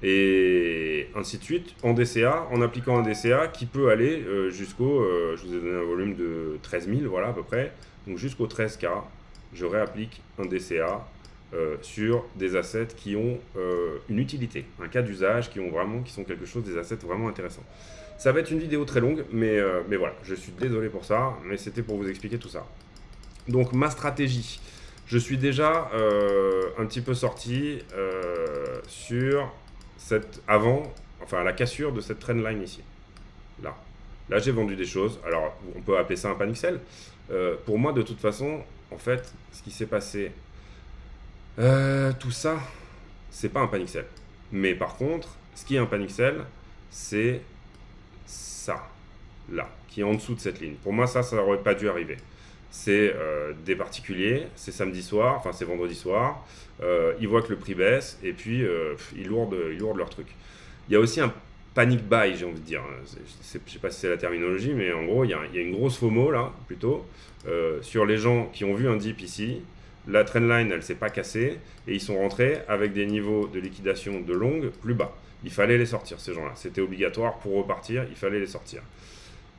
Et ainsi de suite, en DCA, en appliquant un DCA qui peut aller jusqu'au, je vous ai donné un volume de 13 000, voilà à peu près, donc jusqu'au 13K, je réapplique un DCA sur des assets qui ont une utilité, un cas d'usage, qui sont quelque chose, des assets vraiment intéressants. Ça va être une vidéo très longue, mais voilà, je suis désolé pour ça, mais c'était pour vous expliquer tout ça. Donc ma stratégie, je suis déjà un petit peu sorti sur la cassure de cette trendline ici. Là j'ai vendu des choses, alors on peut appeler ça un panic sell. Pour moi, de toute façon, en fait, ce qui s'est passé, tout ça, c'est pas un panic sell. Mais par contre, ce qui est un panic sell, c'est ça, là, qui est en dessous de cette ligne. Pour moi, ça n'aurait pas dû arriver. C'est des particuliers, c'est samedi soir, enfin c'est vendredi soir, ils voient que le prix baisse et puis ils lourdent leur truc. Il y a aussi un panic buy, j'ai envie de dire. Je ne sais pas si c'est la terminologie, mais en gros, il y a une grosse FOMO là, plutôt, sur les gens qui ont vu un dip ici. La trendline, elle ne s'est pas cassée et ils sont rentrés avec des niveaux de liquidation de longue plus bas. Il fallait les sortir, ces gens-là. C'était obligatoire pour repartir, il fallait les sortir.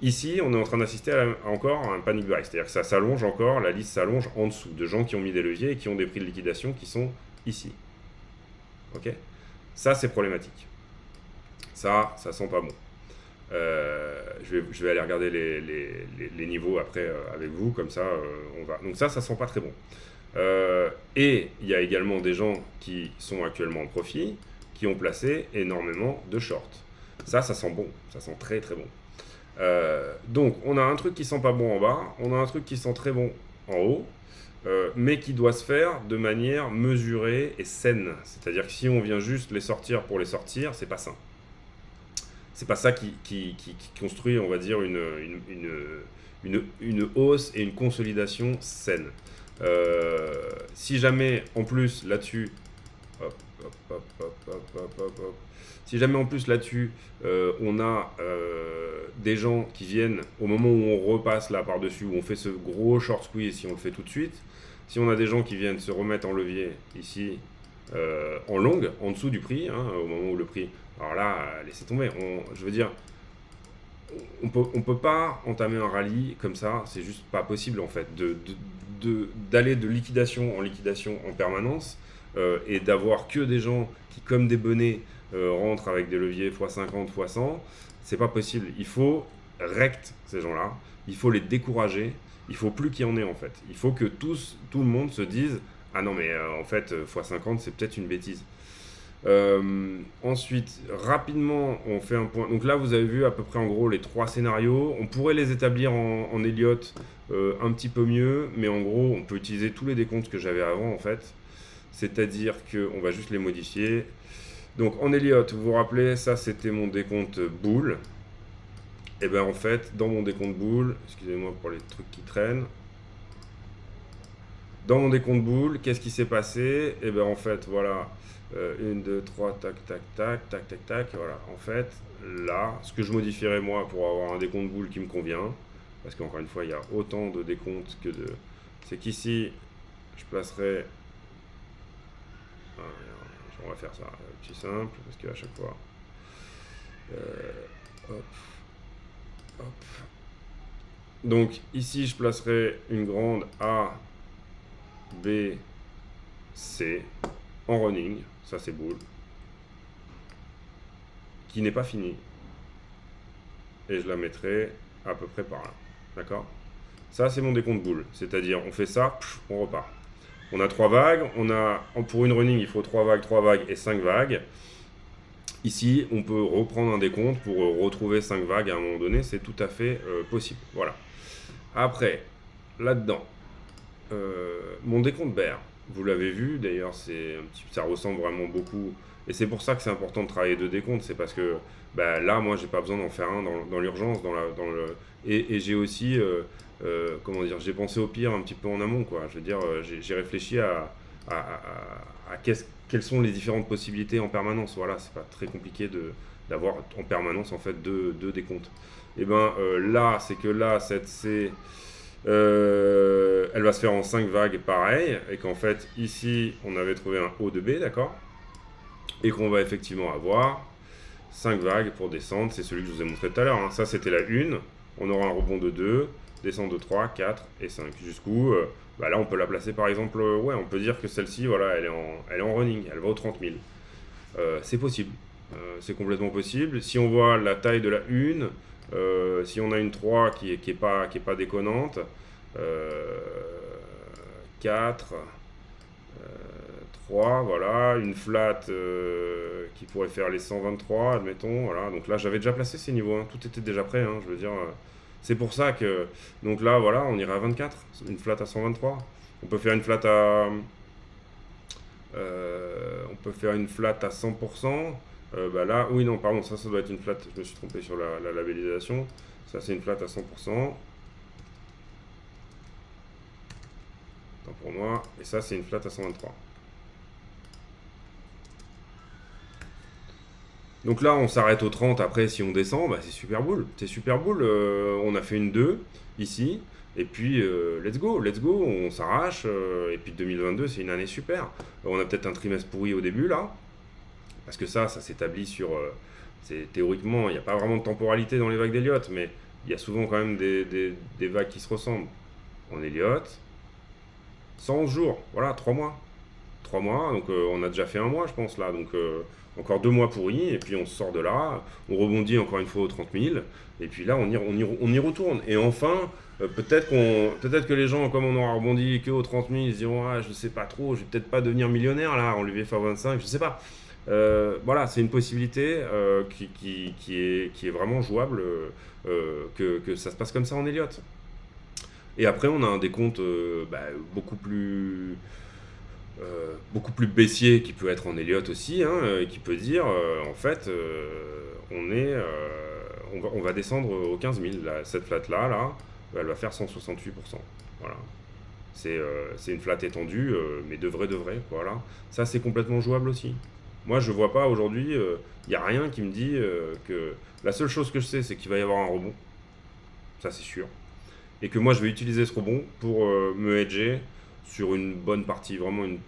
Ici, on est en train d'assister encore à un panic buy, c'est-à-dire que ça s'allonge encore, la liste s'allonge en dessous de gens qui ont mis des leviers et qui ont des prix de liquidation qui sont ici. Ok ? Ça, c'est problématique. Ça sent pas bon. Je vais aller regarder les niveaux après avec vous, comme ça, on va. Donc ça sent pas très bon. Et il y a également des gens qui sont actuellement en profit, qui ont placé énormément de shorts. Ça sent bon, ça sent très très bon. Donc on a un truc qui sent pas bon en bas, on a un truc qui sent très bon en haut, mais qui doit se faire de manière mesurée et saine. C'est-à-dire que si on vient juste les sortir pour les sortir, c'est pas sain. C'est pas ça qui construit, on va dire, une hausse et une consolidation saine. Si jamais en plus là-dessus, si jamais en plus là-dessus, on a des gens qui viennent au moment où on repasse là par-dessus, où on fait ce gros short squeeze, si on le fait tout de suite, si on a des gens qui viennent se remettre en levier ici, en longue, en dessous du prix, hein, au moment où le prix... Alors là, laissez tomber, je veux dire, on peut pas entamer un rallye comme ça, c'est juste pas possible en fait, d'aller de liquidation en permanence et d'avoir que des gens qui, comme des benets, rentrent avec des leviers x50, x100, c'est pas possible. Il faut rect ces gens-là, il faut les décourager, il faut plus qu'il y en ait en fait. Il faut que tout le monde se dise « Ah non mais en fait x50 c'est peut-être une bêtise ». Ensuite, rapidement, on fait un point. Donc là, vous avez vu à peu près en gros les 3 scénarios. On pourrait les établir en Elliott un petit peu mieux, mais en gros, on peut utiliser tous les décomptes que j'avais avant en fait. C'est-à-dire qu'on va juste les modifier. Donc en Elliott, vous vous rappelez, ça c'était mon décompte boule. Et bien en fait, dans mon décompte boule, excusez-moi pour les trucs qui traînent. Dans mon décompte boule, qu'est-ce qui s'est passé? Et bien en fait, voilà, 1, 2, 3, tac, tac, tac, tac, tac, tac, voilà. En fait, là, ce que je modifierais moi pour avoir un décompte boule qui me convient, parce qu'encore une fois, il y a autant de décomptes que de... C'est qu'ici, je placerai... On va faire ça, petit simple, parce qu'à chaque fois... hop, hop. Donc ici, je placerai une grande A, B, C en running, ça c'est boule, qui n'est pas finie. Et je la mettrai à peu près par là, d'accord? Ça c'est mon décompte boule, c'est-à-dire on fait ça, on repart. On a 3 vagues, pour une running il faut 3 vagues et 5 vagues. Ici, on peut reprendre un décompte pour retrouver 5 vagues à un moment donné, c'est tout à fait possible. Voilà. Après, là-dedans, mon décompte bear, vous l'avez vu, d'ailleurs, ça ressemble vraiment beaucoup. Et c'est pour ça que c'est important de travailler deux décomptes, c'est parce que bah, là, moi, j'ai pas besoin d'en faire un dans l'urgence, et j'ai aussi, comment dire, j'ai pensé au pire un petit peu en amont, quoi. Je veux dire, j'ai réfléchi à quelles sont les différentes possibilités en permanence. Voilà, c'est pas très compliqué d'avoir en permanence en fait deux décomptes. Et ben là, c'est que là, cette C, elle va se faire en 5 vagues pareil, et qu'en fait, ici, on avait trouvé un haut de B, d'accord? Et qu'on va effectivement avoir 5 vagues pour descendre, c'est celui que je vous ai montré tout à l'heure. Hein. Ça, c'était la 1, on aura un rebond de 2, descend de 3, 4 et 5. Jusqu'où bah là, on peut la placer par exemple, ouais, on peut dire que celle-ci, voilà, elle est en running, elle va aux 30 000. C'est possible, c'est complètement possible. Si on voit la taille de la 1, si on a une 3 qui est pas déconnante, 4, 3, voilà, une flat qui pourrait faire les 123, admettons, voilà. Donc là, j'avais déjà placé ces niveaux, hein. Tout était déjà prêt, hein, je veux dire. C'est pour ça que, donc là, voilà, on irait à 24, une flat à 123. On peut faire une flat à, on peut faire une flat à 100%. Bah là, oui, non, pardon, ça doit être une flat, je me suis trompé sur la labellisation. Ça, c'est une flat à 100%. Tant pour moi. Et ça, c'est une flat à 123. Donc là, on s'arrête au 30. Après, si on descend, bah, c'est super boule. C'est super boule. On a fait une 2 ici. Et puis, let's go, on s'arrache. Et puis 2022, c'est une année super. On a peut-être un trimestre pourri au début, là. Parce que ça s'établit sur... théoriquement, il n'y a pas vraiment de temporalité dans les vagues d'Elliott, mais il y a souvent quand même des vagues qui se ressemblent. En Elliott, 111 jours, voilà, 3 mois. 3 mois, donc on a déjà fait un mois, je pense, là. Donc encore 2 mois pourris, et puis on sort de là, on rebondit encore une fois aux 30 000, et puis là, on y retourne. Et enfin, peut-être que les gens, comme on aura rebondi que aux 30 000, ils se diront, ah, je sais pas trop, je vais peut-être pas devenir millionnaire, là, en l'UVFA 25, je sais pas. Voilà, c'est une possibilité qui est vraiment jouable, que ça se passe comme ça en Elliott. Et après, on a un décompte bah, beaucoup plus baissier qui peut être en Elliott aussi, hein, et qui peut dire en fait on va descendre aux 15 000. Cette flat là, elle va faire 168%. Voilà. C'est une flat étendue, mais de vrai, voilà. Ça, c'est complètement jouable aussi. Moi, je vois pas aujourd'hui, il n'y a rien qui me dit que... La seule chose que je sais, c'est qu'il va y avoir un rebond. Ça, c'est sûr. Et que moi, je vais utiliser ce rebond pour me hedger sur une bonne partie, vraiment une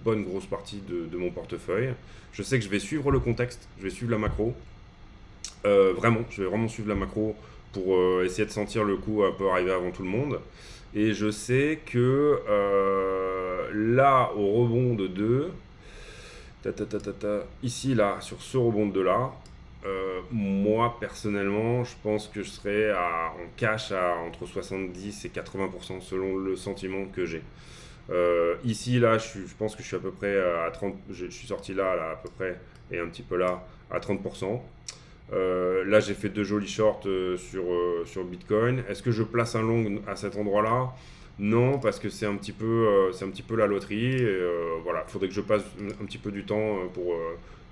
bonne grosse partie de mon portefeuille. Je sais que je vais suivre le contexte, je vais suivre la macro. Je vais vraiment suivre la macro pour essayer de sentir le coup un peu arriver avant tout le monde. Et je sais que là, au rebond de 2, ici, là, sur ce rebond de 2 là, moi, personnellement, je pense que je serai en cash à entre 70 et 80% selon le sentiment que j'ai. Ici, là, je pense que je suis à peu près à 30%. Je suis sorti là, à peu près, et un petit peu là, à 30%. Là, j'ai fait 2 jolis shorts sur Bitcoin. Est-ce que je place un long à cet endroit-là? Non, parce que c'est un petit peu la loterie. Voilà, il faudrait que je passe un petit peu du temps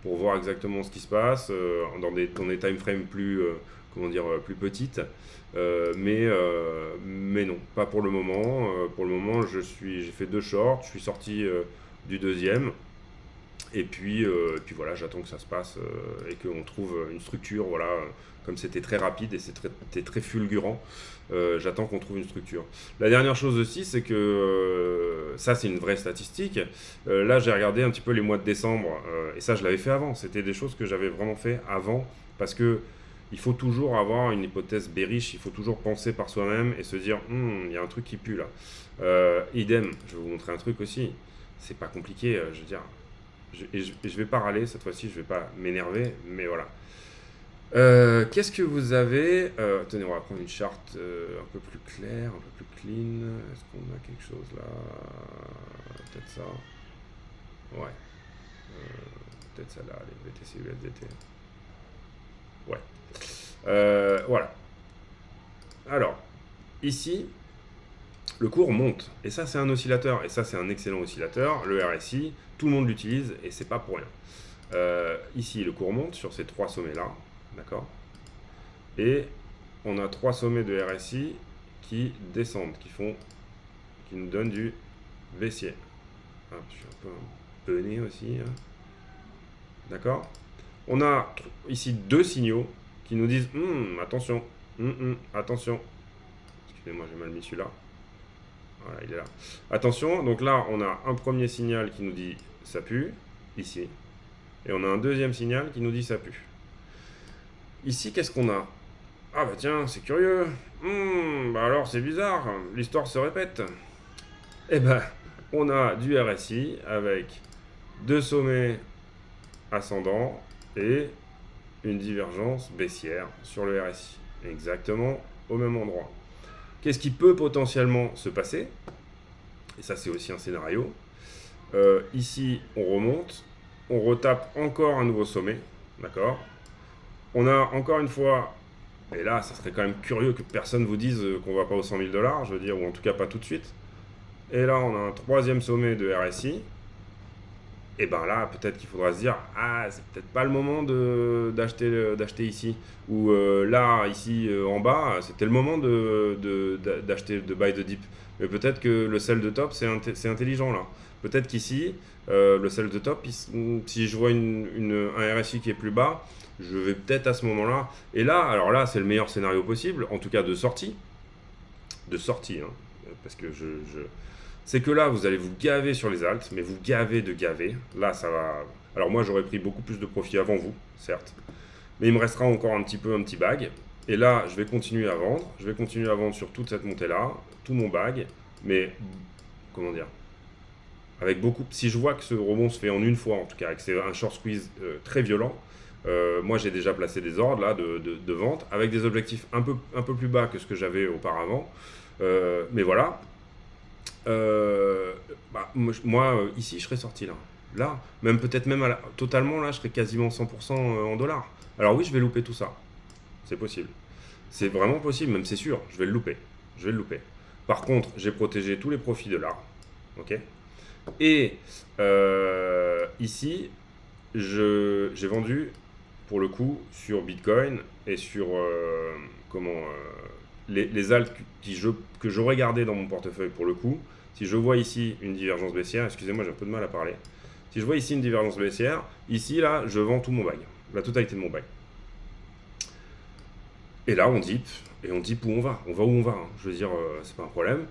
pour voir exactement ce qui se passe dans des time frames comment dire, plus petite. Mais non, pas pour le moment. Pour le moment, j'ai fait 2 shorts, je suis sorti du deuxième. Et puis voilà, j'attends que ça se passe et qu'on trouve une structure, voilà, comme c'était très rapide et c'était très fulgurant, j'attends qu'on trouve une structure. La dernière chose aussi, c'est que ça, c'est une vraie statistique. Là, j'ai regardé un petit peu les mois de décembre et ça, je l'avais fait avant. C'était des choses que j'avais vraiment fait avant parce que il faut toujours avoir une hypothèse bearish, il faut toujours penser par soi-même et se dire, il y a un truc qui pue là. Idem, je vais vous montrer un truc aussi. C'est pas compliqué, je veux dire. Je vais pas râler cette fois-ci, je vais pas m'énerver, mais voilà. Qu'est-ce que vous avez Tenez, on va prendre une charte un peu plus claire, un peu plus clean. Est-ce qu'on a quelque chose là? Peut-être ça. Ouais. Peut-être celle-là, les BTC USDT. Ouais. Voilà. Alors, ici, le cours monte. Et ça, c'est un oscillateur. Et ça, c'est un excellent oscillateur. Le RSI, tout le monde l'utilise et c'est pas pour rien. Ici, le cours monte sur ces 3 sommets-là. D'accord? Et on a 3 sommets de RSI qui descendent, qui nous donnent du baissier. Ah, je suis un peu pené aussi. Hein. D'accord? On a ici 2 signaux qui nous disent attention, attention. Excusez-moi, j'ai mal mis celui-là. Voilà, il est là. Attention, donc là, on a un premier signal qui nous dit ça pue, ici. Et on a un deuxième signal qui nous dit ça pue. Ici, qu'est-ce qu'on a? Ah bah tiens, c'est curieux. Bah alors, c'est bizarre, l'histoire se répète. Eh ben, on a du RSI avec 2 sommets ascendants et une divergence baissière sur le RSI. Exactement au même endroit. Qu'est-ce qui peut potentiellement se passer? Et ça, c'est aussi un scénario. Ici, on remonte, on retape encore un nouveau sommet, d'accord? On a encore une fois, et là, ça serait quand même curieux que personne vous dise qu'on va pas aux 100 000 $, je veux dire, ou en tout cas pas tout de suite. Et là, on a un 3e sommet de RSI. Et ben là, peut-être qu'il faudra se dire, c'est peut-être pas le moment d'acheter ici. Ou là, ici en bas, c'était le moment d'acheter, de buy the dip. Mais peut-être que le sell de top, c'est intelligent là. Peut-être qu'ici, le sell de top, si je vois un RSI qui est plus bas, je vais peut-être à ce moment-là. Et là, alors là, c'est le meilleur scénario possible, en tout cas de sortie. De sortie, hein, parce que c'est que là, vous allez vous gaver sur les alts, mais vous gaver de gaver. Là, ça va... Alors moi, j'aurais pris beaucoup plus de profit avant vous, certes. Mais il me restera encore un petit bag. Et là, je vais continuer à vendre. Je vais continuer à vendre sur toute cette montée-là, tout mon bag. Mais, comment dire? Avec beaucoup... Si je vois que ce rebond se fait en une fois, en tout cas, que c'est un short squeeze très violent, moi, j'ai déjà placé des ordres là, de vente, avec des objectifs un peu plus bas que ce que j'avais auparavant. Mais voilà. Moi, ici, je serais sorti là. Là, même peut-être même totalement, là, je serais quasiment 100% en dollars. Alors oui, je vais louper tout ça. C'est possible. C'est vraiment possible, même c'est sûr, je vais le louper. Je vais le louper. Par contre, j'ai protégé tous les profits de là. Ok. Et ici, j'ai vendu, pour le coup, sur Bitcoin et sur les alts que j'aurais gardé dans mon portefeuille pour le coup. Si je vois ici une divergence baissière, excusez-moi, j'ai un peu de mal à parler. Si je vois ici une divergence baissière, ici, là, je vends tout mon bag, la totalité de mon bag. Et là, on dip, et on dip où on va. On va où on va, hein. Je veux dire, c'est pas un problème.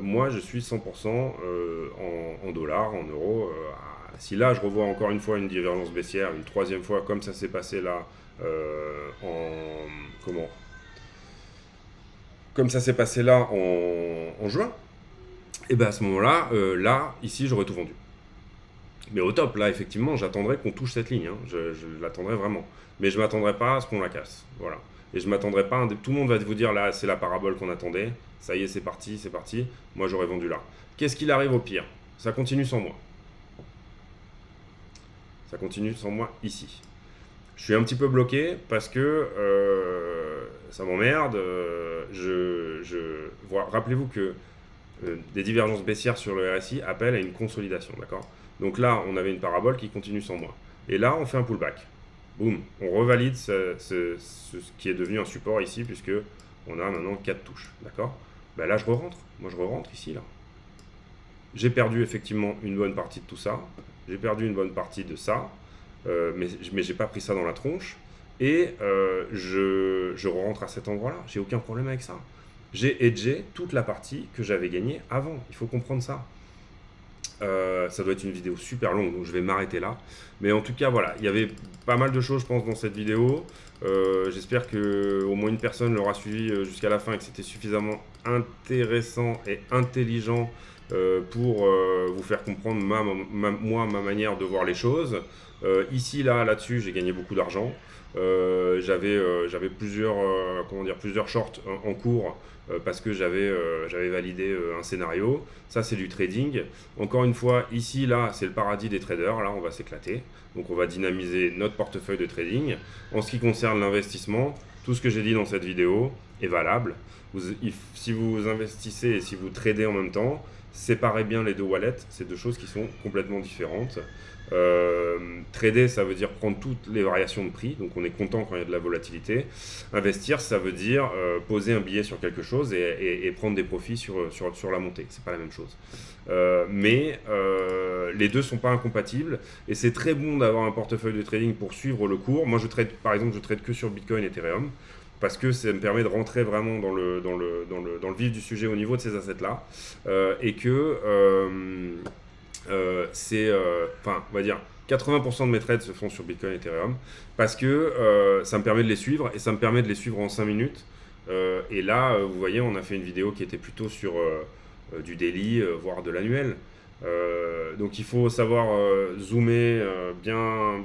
Moi, je suis 100% en dollars, en euros. Si là, je revois encore une fois une divergence baissière, une 3e fois, comme ça s'est passé là, comme ça s'est passé là en juin, et bien à ce moment-là, ici, j'aurais tout vendu. Mais au top, là, effectivement, j'attendrai qu'on touche cette ligne. Hein. Je l'attendrai vraiment. Mais je ne m'attendrai pas à ce qu'on la casse. Voilà. Et je ne m'attendrai pas... Tout le monde va vous dire, là, c'est la parabole qu'on attendait. Ça y est, c'est parti, c'est parti. Moi, j'aurais vendu là. Qu'est-ce qu'il arrive au pire? Ça continue sans moi. Ça continue sans moi ici. Je suis un petit peu bloqué parce que ça m'emmerde. Rappelez-vous que des divergences baissières sur le RSI appellent à une consolidation, d'accord? Donc là, on avait une parabole qui continue sans moi. Et là, on fait un pullback. boum, on revalide ce qui est devenu un support ici, puisque on a maintenant 4 touches, d'accord? Ben là, je re-rentre. Moi, je re-rentre ici, là. J'ai perdu effectivement une bonne partie de tout ça. J'ai perdu une bonne partie de ça. Mais j'ai pas pris ça dans la tronche. Et je rentre à cet endroit-là. J'ai aucun problème avec ça. J'ai hedgé toute la partie que j'avais gagnée avant. Il faut comprendre ça. Ça doit être une vidéo super longue, donc je vais m'arrêter là. Mais en tout cas, voilà, il y avait pas mal de choses, je pense, dans cette vidéo. J'espère que au moins une personne l'aura suivi jusqu'à la fin et que c'était suffisamment intéressant et intelligent pour vous faire comprendre ma manière de voir les choses. Ici, là-dessus, j'ai gagné beaucoup d'argent. J'avais plusieurs shorts en cours parce que j'avais validé un scénario. Ça, c'est du trading. Encore une fois, ici, là, c'est le paradis des traders. Là, on va s'éclater. Donc, on va dynamiser notre portefeuille de trading. En ce qui concerne l'investissement, tout ce que j'ai dit dans cette vidéo est valable. Si vous investissez et si vous tradez en même temps, séparez bien les deux wallets. C'est deux choses qui sont complètement différentes. Trader, ça veut dire prendre toutes les variations de prix, donc on est content quand il y a de la volatilité. Investir, ça veut dire poser un billet sur quelque chose et prendre des profits sur la montée. C'est pas la même chose. Mais les deux sont pas incompatibles et c'est très bon d'avoir un portefeuille de trading pour suivre le cours. Moi, par exemple, je trade que sur Bitcoin et Ethereum parce que ça me permet de rentrer vraiment dans le vif du sujet au niveau de ces assets-là et que on va dire 80% de mes trades se font sur Bitcoin et Ethereum parce que ça me permet de les suivre et ça me permet de les suivre en 5 minutes. Et là, vous voyez, on a fait une vidéo qui était plutôt sur du daily, voire de l'annuel. Donc il faut savoir zoomer bien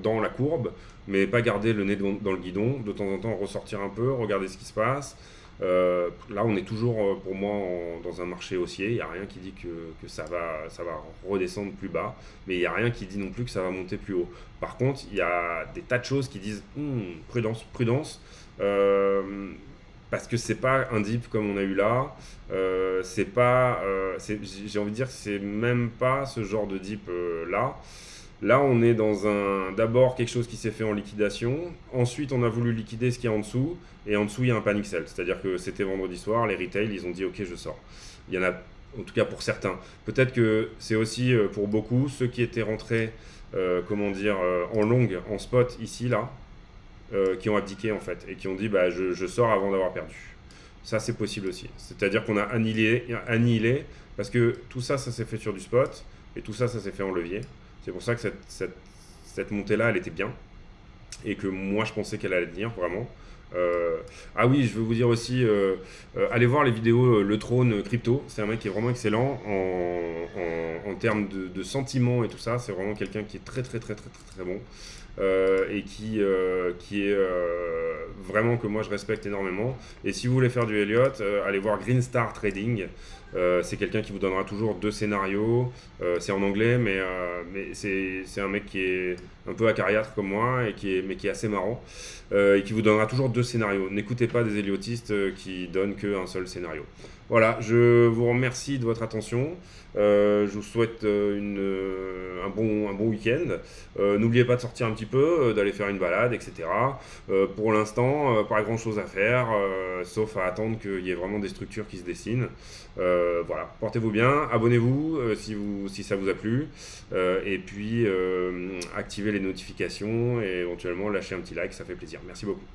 dans la courbe, mais pas garder le nez dans le guidon. De temps en temps, ressortir un peu, regarder ce qui se passe. Là, on est toujours, pour moi, dans un marché haussier. Il n'y a rien qui dit que ça va redescendre plus bas, mais il n'y a rien qui dit non plus que ça va monter plus haut. Par contre, il y a des tas de choses qui disent prudence, prudence, parce que c'est pas un dip comme on a eu là. J'ai envie de dire que c'est même pas ce genre de dip là. Là, on est dans d'abord quelque chose qui s'est fait en liquidation. Ensuite, on a voulu liquider ce qu'il y a en dessous. Et en dessous, il y a un panic sell. C'est-à-dire que c'était vendredi soir, les retail, ils ont dit « Ok, je sors ». Il y en a, en tout cas pour certains. Peut-être que c'est aussi pour beaucoup, ceux qui étaient rentrés, en longue, en spot, ici, là, qui ont abdiqué, en fait. Et qui ont dit bah, « je sors avant d'avoir perdu ». Ça, c'est possible aussi. C'est-à-dire qu'on a annihilé, parce que tout ça, ça s'est fait sur du spot. Et tout ça, ça s'est fait en levier. C'est pour ça que cette montée-là, elle était bien. Et que moi, je pensais qu'elle allait tenir, vraiment. Ah oui, je veux vous dire aussi, allez voir les vidéos Le Trône Crypto. C'est un mec qui est vraiment excellent en termes de sentiments et tout ça. C'est vraiment quelqu'un qui est très, très, très, très, très, très bon. Et qui est vraiment que moi je respecte énormément. Et si vous voulez faire du Elliott, allez voir Green Star Trading. C'est quelqu'un qui vous donnera toujours 2 scénarios. C'est en anglais, mais c'est un mec qui est un peu acariâtre comme moi, mais qui est assez marrant. Et qui vous donnera toujours 2 scénarios. N'écoutez pas des Elliotistes qui donnent qu'un seul scénario. Voilà, je vous remercie de votre attention. Je vous souhaite un bon week-end. N'oubliez pas de sortir un petit peu, d'aller faire une balade, etc. Pour l'instant, pas grand chose à faire, sauf à attendre qu'il y ait vraiment des structures qui se dessinent. Voilà, portez-vous bien, abonnez-vous si ça vous a plu, et puis activez les notifications et éventuellement lâchez un petit like, ça fait plaisir. Merci beaucoup.